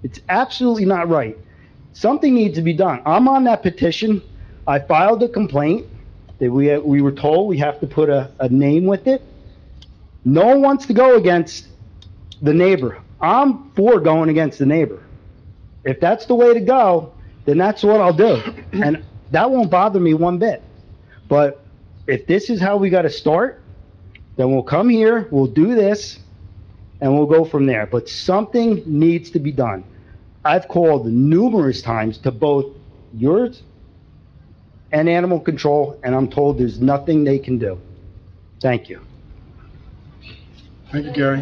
It's absolutely not right. Something needs to be done. I'm on that petition. I filed a complaint that we were told we have to put a name with it. No one wants to go against the neighbor. I'm for going against the neighbor. If that's the way to go, then that's what I'll do. And that won't bother me one bit. But if this is how we got to start, then we'll come here, we'll do this, and we'll go from there. But something needs to be done. I've called numerous times to both yours and animal control, and I'm told there's nothing they can do. Thank you. Thank you, Gary.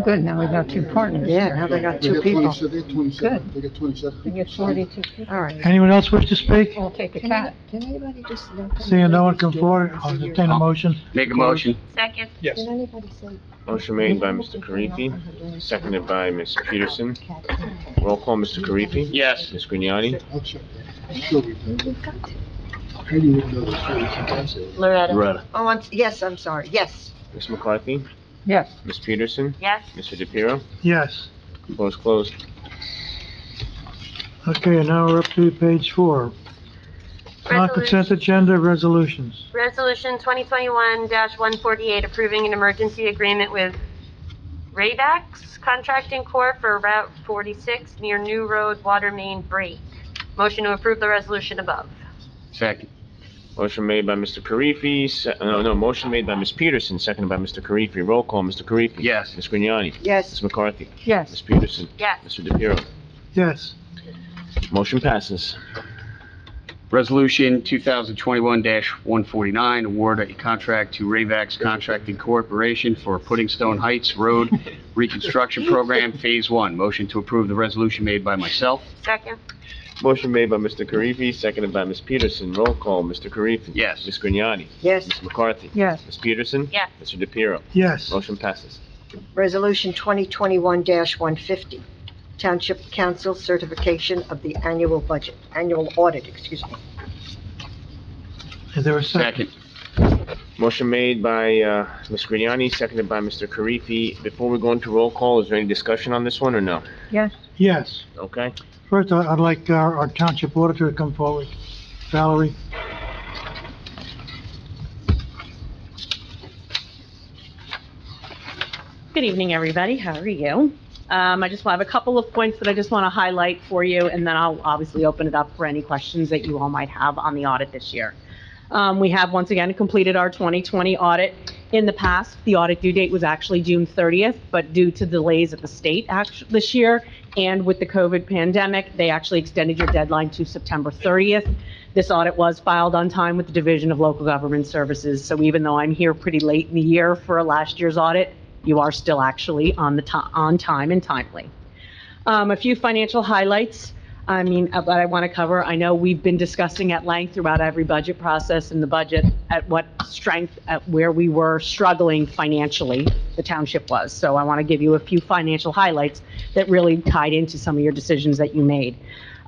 Good, now we got two partners. Yeah, now they got two people. They got 27. Good. They got 27. We get 42 people. All right. Anyone else wish to speak? We'll take a cat. Can anybody just? Seeing no one come forward, I'll entertain a motion. Make a motion. Second. Yes. Can anybody say? Motion made by Mr. Karifi, seconded by Ms. Peterson. Roll call, Mr. Karifi. Yes. Ms. Grignani. I'll check that. I'm sure we do. How do you know this? Loretta. Oh, yes, I'm sorry. Yes. Ms. McCarthy. Yes. Ms. Peterson. Yes. Mr. DePiero. Yes. Floor is closed. Okay, and now we're up to page 4. Non-consent agenda resolutions. Resolution 2021-148, approving an emergency agreement with Rayvax Contracting Corp. for Route 46 near New Road Water Main Break. Motion to approve the resolution above. Second. Motion made by Mr. Karifi, motion made by Ms. Peterson, seconded by Mr. Karifi. Roll call, Mr. Karifi. Yes. Ms. Grignani. Yes. Ms. McCarthy. Yes. Ms. Peterson. Yes. Mr. DePiero. Yes. Motion passes. Resolution 2021-149, award a contract to Rayvax Contracting Corporation for Pudding Stone Heights Road Reconstruction Program, Phase 1. Motion to approve the resolution made by myself. Second. Motion made by Mr. Karifi, seconded by Ms. Peterson. Roll call, Mr. Karifi. Yes. Ms. Grignani. Yes. Ms. McCarthy. Yes. Ms. Peterson. Yes. Mr. DePiero. Yes. Motion passes. Resolution 2021-150, Township Council certification of the annual audit, excuse me. Is there a second? Second. Motion made by Ms. Grignani, seconded by Mr. Karifi. Before we go into roll call, is there any discussion on this one or no? Yes. Yes. Okay. First, I'd like our Township Auditor to come forward. Valerie? Good evening, everybody. How are you? I just have a couple of points that I just want to highlight for you, and then I'll obviously open it up for any questions that you all might have on the audit this year. We have once again completed our 2020 audit. In the past, the audit due date was actually June 30th, but due to delays at the state this year and with the COVID pandemic, they actually extended your deadline to September 30th. This audit was filed on time with the Division of Local Government Services, so even though I'm here pretty late in the year for last year's audit, you are still actually on time and timely. A few financial highlights. That I want to cover. I know we've been discussing at length throughout every budget process and the budget at what strength, at where we were struggling financially, the township was. So I want to give you a few financial highlights that really tied into some of your decisions that you made.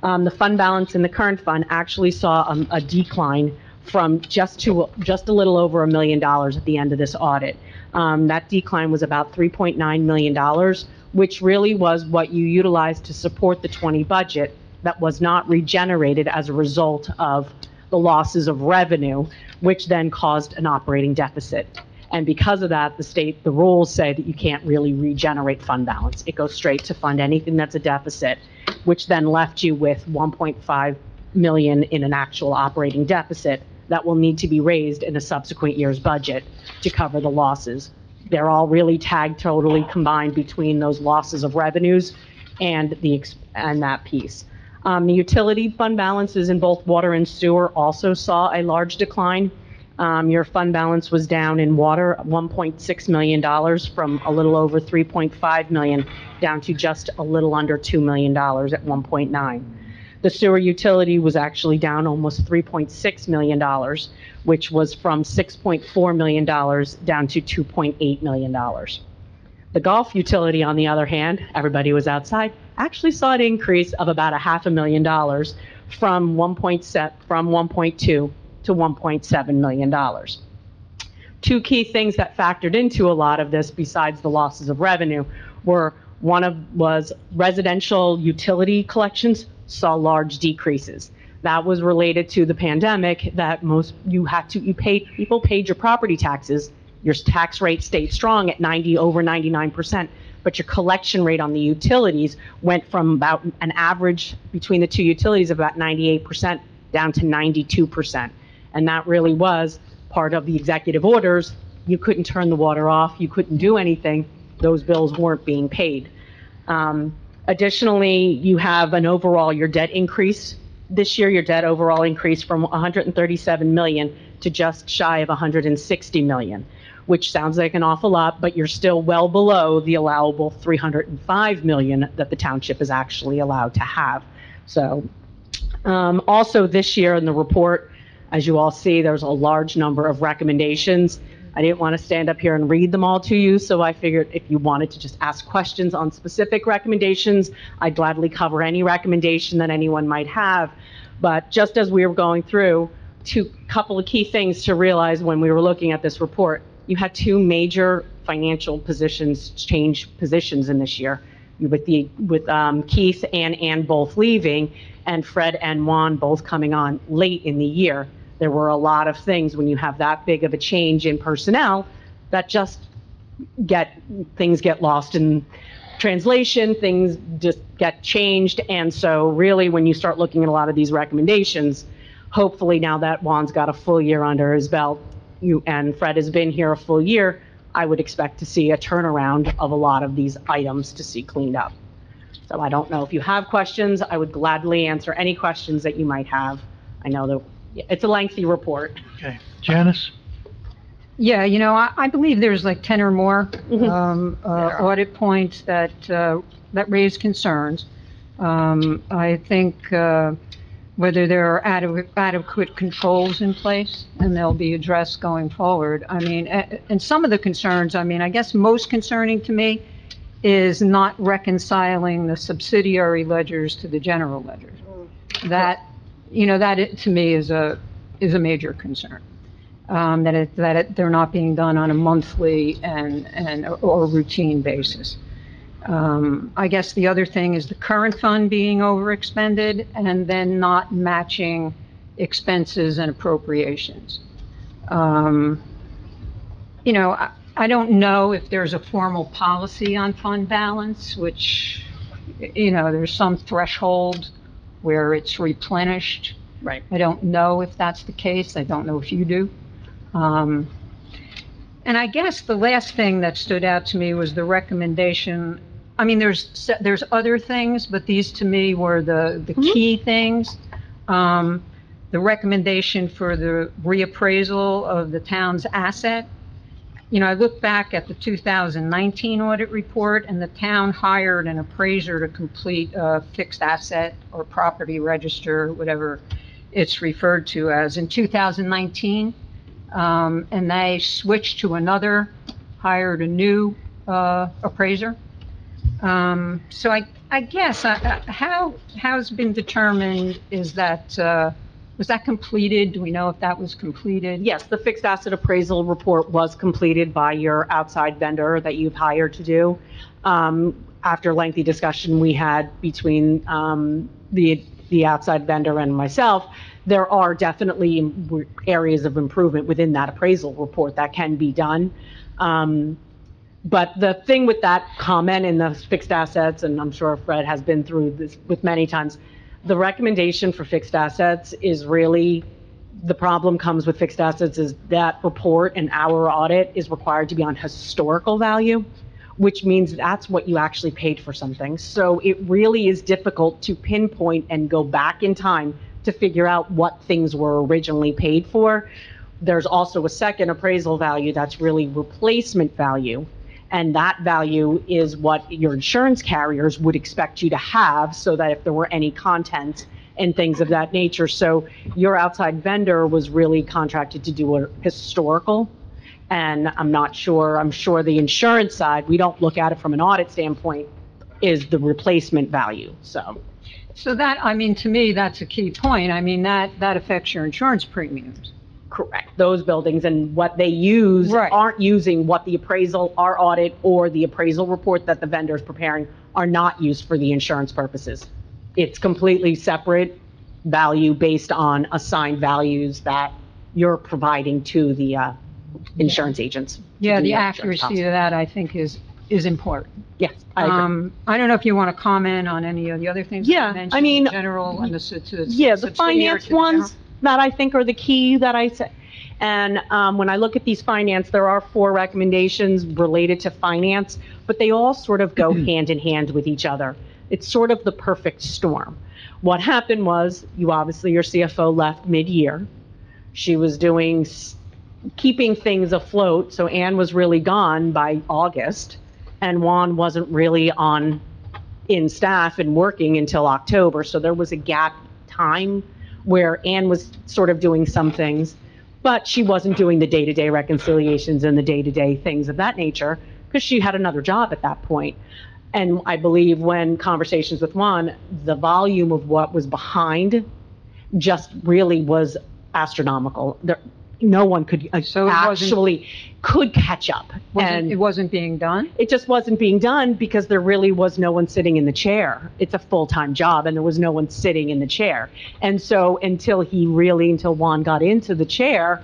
The fund balance in the current fund actually saw a decline from just a little over $1 million at the end of this audit. That decline was about $3.9 million, which really was what you utilized to support the 20 budget that was not regenerated as a result of the losses of revenue, which then caused an operating deficit. And because of that, the rules said you can't really regenerate fund balance. It goes straight to fund anything that's a deficit, which then left you with 1.5 million in an actual operating deficit that will need to be raised in a subsequent year's budget to cover the losses. They're all really tagged totally combined between those losses of revenues and that piece. The utility fund balances in both water and sewer also saw a large decline. Your fund balance was down in water $1.6 million from a little over 3.5 million down to just a little under $2 million at 1.9. The sewer utility was actually down almost $3.6 million, which was from $6.4 million down to $2.8 million. The golf utility, on the other hand, everybody was outside, actually saw an increase of about $500,000 from 1.2 to $1.7 million. Two key things that factored into a lot of this, besides the losses of revenue, was residential utility collections saw large decreases. That was related to the pandemic, that people paid your property taxes. Your tax rate stayed strong at over 99%, but your collection rate on the utilities went from about an average between the two utilities of about 98% down to 92%. And that really was part of the executive orders. You couldn't turn the water off, you couldn't do anything, those bills weren't being paid. Additionally, you have your debt increase. This year, your debt overall increased from 137 million to just shy of 160 million, which sounds like an awful lot, but you're still well below the allowable 305 million that the township is actually allowed to have. So, also this year in the report, as you all see, there's a large number of recommendations. I didn't want to stand up here and read them all to you, so I figured if you wanted to just ask questions on specific recommendations, I'd gladly cover any recommendation that anyone might have. But just as we were going through, couple of key things to realize when we were looking at this report. You had two major financial positions change positions in this year, with Keith and Ann both leaving, and Fred and Juan both coming on late in the year. There were a lot of things when you have that big of a change in personnel that things get lost in translation, things just get changed. And so really when you start looking at a lot of these recommendations, hopefully now that Juan's got a full year under his belt, and Fred has been here a full year, I would expect to see a turnaround of a lot of these items to see cleaned up. So I don't know if you have questions. I would gladly answer any questions that you might have. I know that it's a lengthy report. Okay. Janice? Yeah, I believe there's like 10 or more audit points that raise concerns. I think whether there are adequate controls in place, and they'll be addressed going forward. I mean, and some of the concerns, I guess most concerning to me is not reconciling the subsidiary ledgers to the general ledgers. That to me is a major concern. They're not being done on a monthly or routine basis. I guess the other thing is the current fund being overexpended and then not matching expenses and appropriations. I don't know if there's a formal policy on fund balance, which, there's some threshold where it's replenished. Right. I don't know if that's the case. I don't know if you do. And I guess the last thing that stood out to me was the recommendation. I mean, there's other things, but these to me were the key things. The recommendation for the reappraisal of the town's asset. I look back at the 2019 audit report, and the town hired an appraiser to complete a fixed asset or property register, whatever it's referred to as, in 2019. And they switched to hired a new appraiser. So I guess how's been determined is that, was that completed? Do we know if that was completed? Yes, the fixed asset appraisal report was completed by your outside vendor that you've hired to do. After lengthy discussion we had between the outside vendor and myself, there are definitely areas of improvement within that appraisal report that can be done. But the thing with that comment in the fixed assets, and I'm sure Fred has been through this with many times, the recommendation for fixed assets is really, the problem comes with fixed assets is that report and our audit is required to be on historical value, which means that's what you actually paid for something. So it really is difficult to pinpoint and go back in time to figure out what things were originally paid for. There's also a second appraisal value that's really replacement value. And that value is what your insurance carriers would expect you to have, so that if there were any contents and things of that nature. So your outside vendor was really contracted to do a historical, and I'm sure the insurance side, we don't look at it from an audit standpoint, is the replacement value, so. So that, I mean, to me, that's a key point. I mean, that affects your insurance premiums. Correct. Those buildings and what they use Right. aren't using what the appraisal, our audit, or the appraisal report that the vendor is preparing are not used for the insurance purposes. It's completely separate value based on assigned values that you're providing to the insurance agents. to Yeah, do the insurance accuracy policy. of that, I think, is important. Yes, I agree. I don't know if you want to comment on any of the other things Yeah, you mentioned I mean, in general, and the Yeah, the subsidiary finance to the general. ones that I think are the key that I said. And when I look at these finance, there are 4 recommendations related to finance, but they all sort of go hand in hand with each other. It's sort of the perfect storm. What happened was, your CFO left mid-year. She was keeping things afloat, so Ann was really gone by August, and Juan wasn't really in staff and working until October, so there was a gap time where Ann was sort of doing some things, but she wasn't doing the day-to-day reconciliations and the day-to-day things of that nature, because she had another job at that point. And I believe when conversations with Juan, the volume of what was behind just really was astronomical. No one could So it wasn't- could catch up. It wasn't being done? It just wasn't being done because there really was no one sitting in the chair. It's a full-time job, and there was no one sitting in the chair. And so until Juan got into the chair,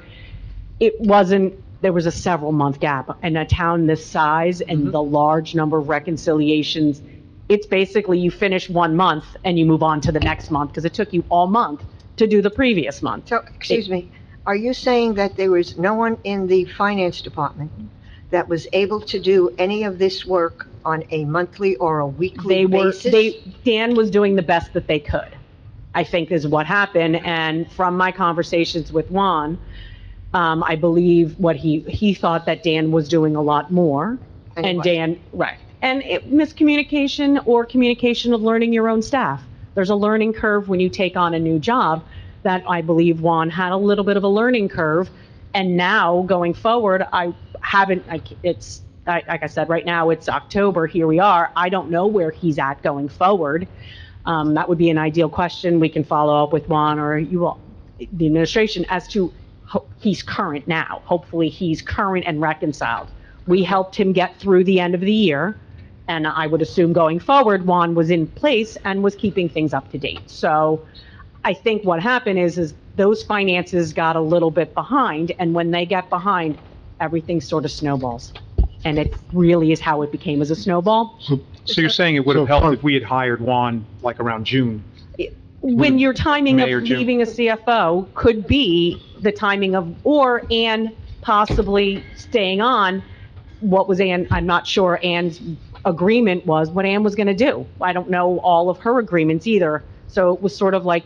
there was a several-month gap. In a town this size and the large number of reconciliations, it's basically you finish 1 month and you move on to the next month because it took you all month to do the previous month. So, excuse me, are you saying that there was no one in the finance department that was able to do any of this work on a monthly or a weekly basis? Dan was doing the best that they could, I think is what happened. And from my conversations with Juan, I believe what he thought that Dan was doing a lot more. And Dan, right. And miscommunication or communication of learning your own staff. There's a learning curve when you take on a new job that I believe Juan had a little bit of a learning curve. And now going forward, like I said, right now it's October, here we are. I don't know where he's at going forward. That would be an ideal question. We can follow up with Juan or you all, the administration, as to he's current now. Hopefully he's current and reconciled. We helped him get through the end of the year. And I would assume going forward, Juan was in place and was keeping things up to date. So I think what happened is those finances got a little bit behind, and when they get behind, everything sort of snowballs. And it really is how it became as a snowball. So you're saying it would have helped if we had hired Juan like around June? When your timing May or of June. leaving a CFO could be the timing of, and possibly staying on, what was Ann, I'm not sure Ann's agreement was, what Ann was going to do. I don't know all of her agreements either. So it was sort of like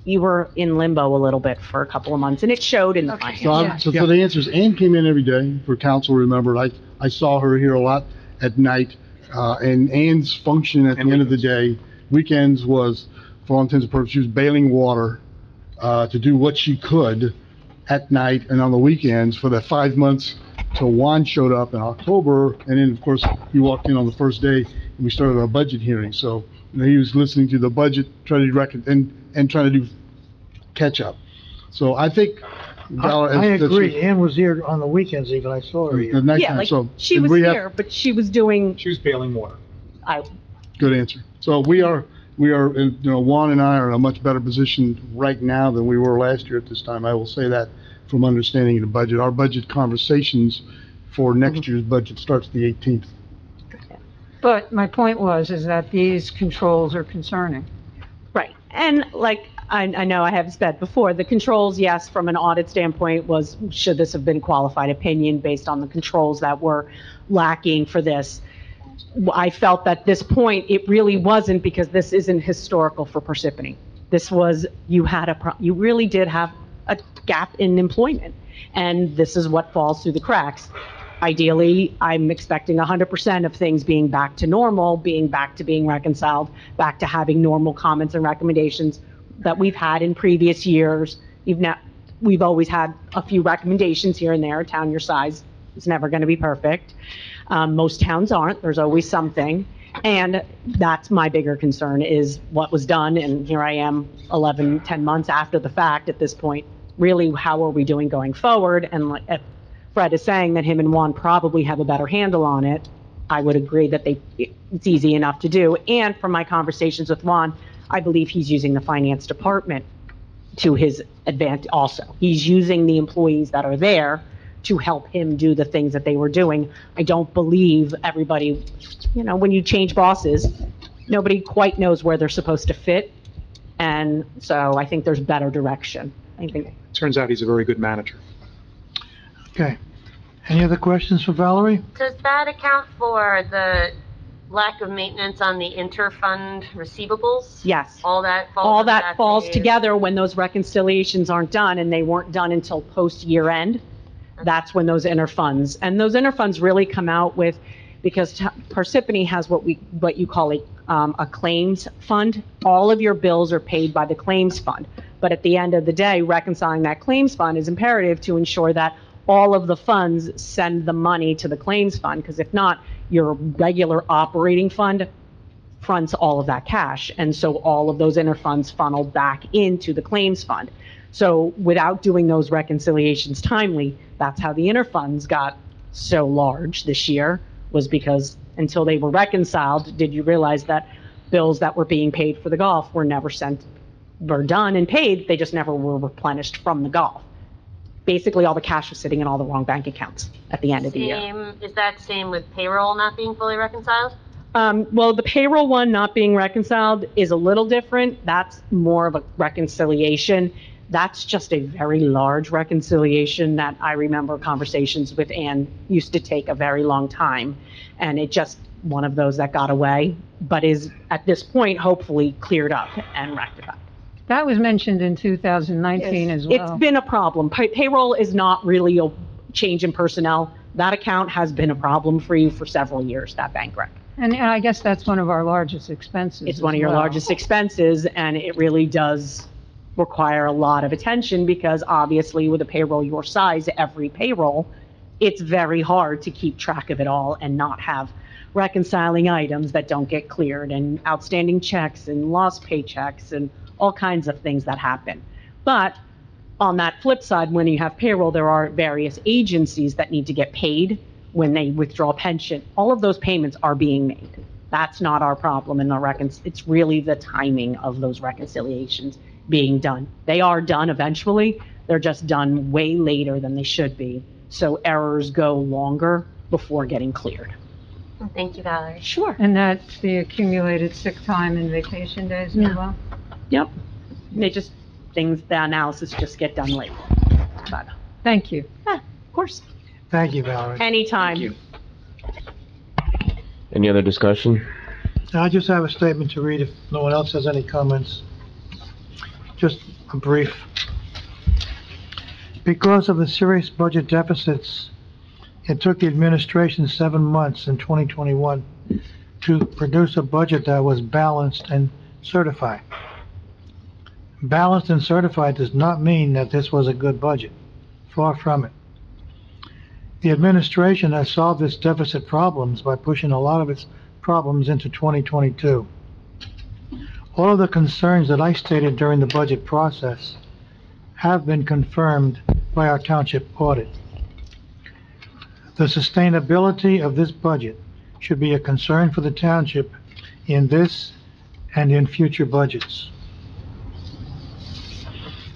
you were in limbo a little bit for a couple of months, and it showed in the finance. So the answer is Ann came in every day for council, remember, I saw her here a lot at night, and Ann's function at the end of the day, weekends was, for all intents and purposes, she was bailing water, to do what she could at night and on the weekends for the 5 months till Juan showed up in October, and then, of course, he walked in on the first day, and we started our budget hearing, so, he was listening to the budget, trying to and trying to do catch-up. So I think... I agree, Ann was here on the weekends even, I saw her here. The nighttime, Yeah, like, so... she and was we have- here, but she was doing, She was bailing water. Good answer. So we are, Juan and I are in a much better position right now than we were last year at this time. I will say that from understanding the budget. Our budget conversations for next year's budget starts the 18th. But my point is that these controls are concerning. right. And like, I know I have said before, the controls, yes, from an audit standpoint was, should this have been qualified opinion based on the controls that were lacking for this? I felt that this point, it really wasn't, because this isn't historical for Parsippany. This was, you really did have a gap in employment, and this is what falls through the cracks. Ideally, I'm expecting 100% of things being back to normal, being back to being reconciled, back to having normal comments and recommendations that we've had in previous years. We've always had a few recommendations here and there. A town your size is never going to be perfect. Most towns aren't. There's always something. And that's my bigger concern is what was done. And here I am 10 months after the fact at this point. Really, how are we doing going forward? And like if Fred is saying that him and Juan probably have a better handle on it, I would agree that it's easy enough to do. And from my conversations with Juan, I believe he's using the finance department to his advantage also. He's using the employees that are there to help him do the things that they were doing. I don't believe everybody, when you change bosses, nobody quite knows where they're supposed to fit. And so I think there's better direction. Turns out he's a very good manager. Okay. Any other questions for Valerie? Does that account for the lack of maintenance on the inter-fund receivables? Yes. All that falls together when those reconciliations aren't done, and they weren't done until post-year end. That's when those interfunds, and those interfunds really come out with, because Parsippany has what you call a claims fund. All of your bills are paid by the claims fund. But at the end of the day, reconciling that claims fund is imperative to ensure that all of the funds send the money to the claims fund, because if not, your regular operating fund fronts all of that cash. And so all of those interfunds funnel back into the claims fund. So without doing those reconciliations timely, that's how the interfunds got so large this year, was because until they were reconciled, did you realize that bills that were being paid for the golf were never were done and paid, they just never were replenished from the golf. Basically, all the cash was sitting in all the wrong bank accounts at the end of the year. Is that same with payroll not being fully reconciled? Well, the payroll one not being reconciled is a little different. That's more of a reconciliation. That's just a very large reconciliation that I remember conversations with Ann used to take a very long time. And it just one of those that got away, but is at this point hopefully cleared up and rectified. That was mentioned in 2019 as well. It's been a problem. Payroll is not really a change in personnel. That account has been a problem for you for several years, that bank rec. And I guess that's one of our largest expenses. It's one of your largest expenses, and it really does require a lot of attention because obviously with a payroll your size, every payroll, it's very hard to keep track of it all and not have reconciling items that don't get cleared and outstanding checks and lost paychecks and all kinds of things that happen. But on that flip side, when you have payroll, there are various agencies that need to get paid when they withdraw pension. All of those payments are being made. That's not our problem in the it's really the timing of those reconciliations being done. They are done eventually. They're just done way later than they should be. So errors go longer before getting cleared. Thank you, Valerie. Sure. And that's the accumulated sick time and vacation days as well? Yep. The analysis just get done late. But, thank you. Of course. Thank you, Valerie. Anytime. Thank you. Any other discussion? I just have a statement to read if no one else has any comments. Just a brief. Because of the serious budget deficits, it took the administration 7 months in 2021 to produce a budget that was balanced and certified. Balanced and certified does not mean that this was a good budget. Far from it. The administration has solved its deficit problems by pushing a lot of its problems into 2022. All of the concerns that I stated during the budget process have been confirmed by our township audit. The sustainability of this budget should be a concern for the township in this and in future budgets.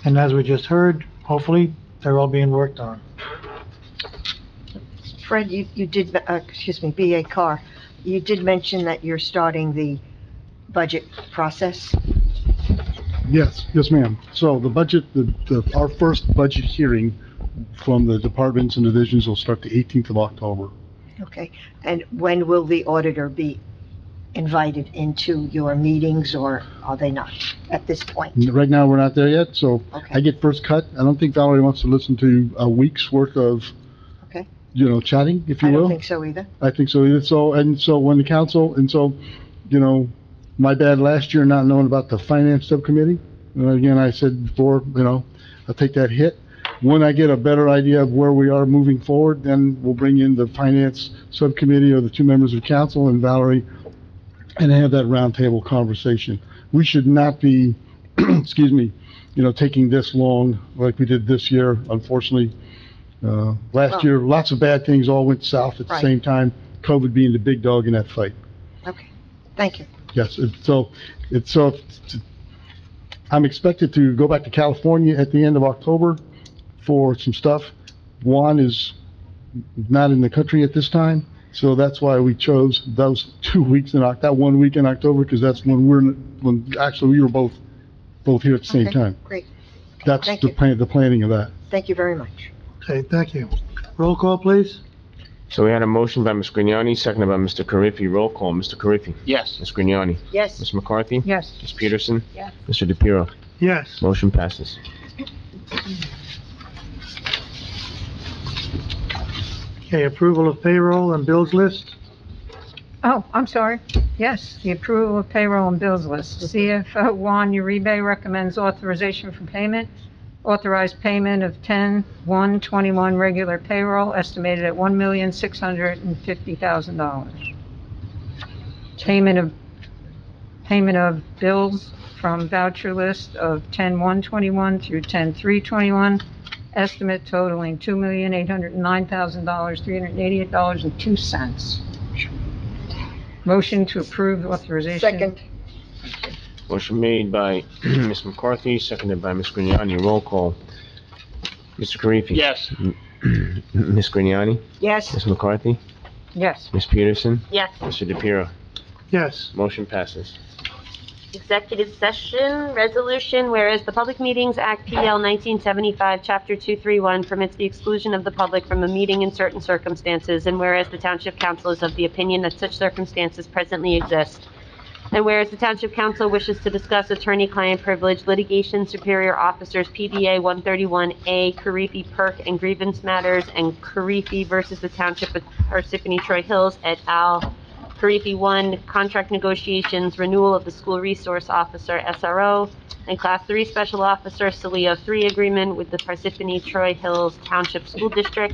And as we just heard, hopefully, they're all being worked on. Fred, you did, B.A. Carr, you did mention that you're starting the budget process? Yes, ma'am. So the budget, our first budget hearing from the departments and divisions will start the 18th of October. Okay, and when will the auditor be invited into your meetings, or are they not at this point? Right now, we're not there yet, so Okay. I get first cut. I don't think Valerie wants to listen to a week's worth of, Okay. Chatting, if you I will. don't think so either. I think so either. So when the council, my bad last year not knowing about the finance subcommittee. Again, I said before, I'll take that hit. When I get a better idea of where we are moving forward, then we'll bring in the finance subcommittee or the two members of council and Valerie and have that roundtable conversation. We should not be, excuse me, taking this long like we did this year, unfortunately. Last year, lots of bad things all went south at the same time, COVID being the big dog in that fight. Okay, thank you. Yes, I'm expected to go back to California at the end of October for some stuff. Juan is not in the country at this time, so that's why we chose those 2 weeks in that 1 week in October, because that's when actually we were both here at the same time. Great. That's Thank the planning of that. Thank you very much. Okay, thank you. Roll call, please. So we had a motion by Ms. Grignani, seconded by Mr. Carriffy. Roll call, Mr. Carriffy. Yes. Ms. Grignani. Yes. Ms. McCarthy. Yes. Ms. Peterson. Yes. Mr. DePiero. Yes. Motion passes. Okay, approval of payroll and bills list. Oh, I'm sorry. Yes, the approval of payroll and bills list. CFO Juan Uribe recommends authorization for payment. Authorized payment of 10/1/21 regular payroll estimated at $1,650,000. Payment of bills from voucher list of 10/1/21 through 10/3/21, estimate totaling $2,809,000, $388.02. Motion to approve authorization. Second. Motion made by Ms. McCarthy, seconded by Ms. Grignani. Roll call. Mr. Carriffy. Yes. Ms. Grignani. Yes. Ms. McCarthy. Yes. Ms. Peterson. Yes. Mr. DePiero. Yes. Motion passes. Executive session resolution, whereas the Public Meetings Act PL 1975, Chapter 231 permits the exclusion of the public from a meeting in certain circumstances, and whereas the Township Council is of the opinion that such circumstances presently exist, and whereas the Township Council wishes to discuss attorney-client privilege, litigation, superior officers, PBA 131A, Carriffy Perk, and grievance matters, and Carriffy versus the Township of Parsippany Troy Hills et al., Carriffy 1, contract negotiations, renewal of the school resource officer, SRO, and Class 3 Special Officer, Saleo 3 agreement with the Parsippany Troy Hills Township School District,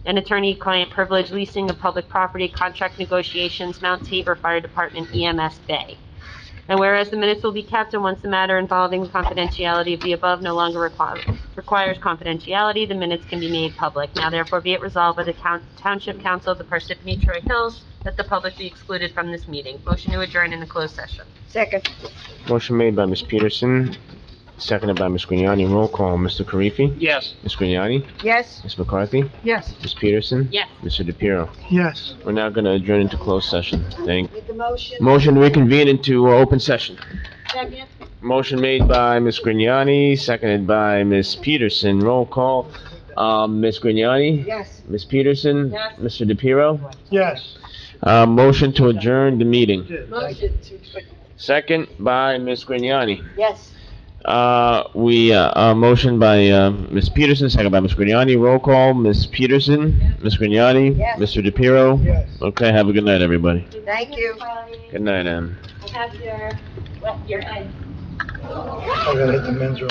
and attorney-client privilege, leasing of public property, contract negotiations, Mount Tabor Fire Department, EMS Bay. And whereas the minutes will be kept, and once the matter involving the confidentiality of the above no longer requires confidentiality, the minutes can be made public. Now therefore be it resolved by the Township Council of the Parsippany Troy Hills that the public be excluded from this meeting. Motion to adjourn in the closed session. Second. Motion made by Ms. Peterson, seconded by Ms. Grignani. Roll call. Mr. Carriffy. Yes. Ms. Grignani. Yes. Ms. McCarthy. Yes. Ms. Peterson. Yes. Mr. DePiero. Yes. We're now going to adjourn into closed session. With the motion. Motion to reconvene into open session. Second. Motion made by Ms. Grignani, seconded by Ms. Peterson. Roll call. Ms. Grignani. Yes. Ms. Peterson. Yes. Mr. DePiero. Yes. Motion to adjourn the meeting. Motion to, Second by Ms. Grignani. yes. Motion by Ms. Peterson, second by Ms. Grignani. Roll call. Ms. Peterson. Ms. Grignani. Yes. Mr. DePiero. Yes. Okay, have a good night, everybody. Thank you. Good night, Ann. Have your eggs. I gotta hit the men's room.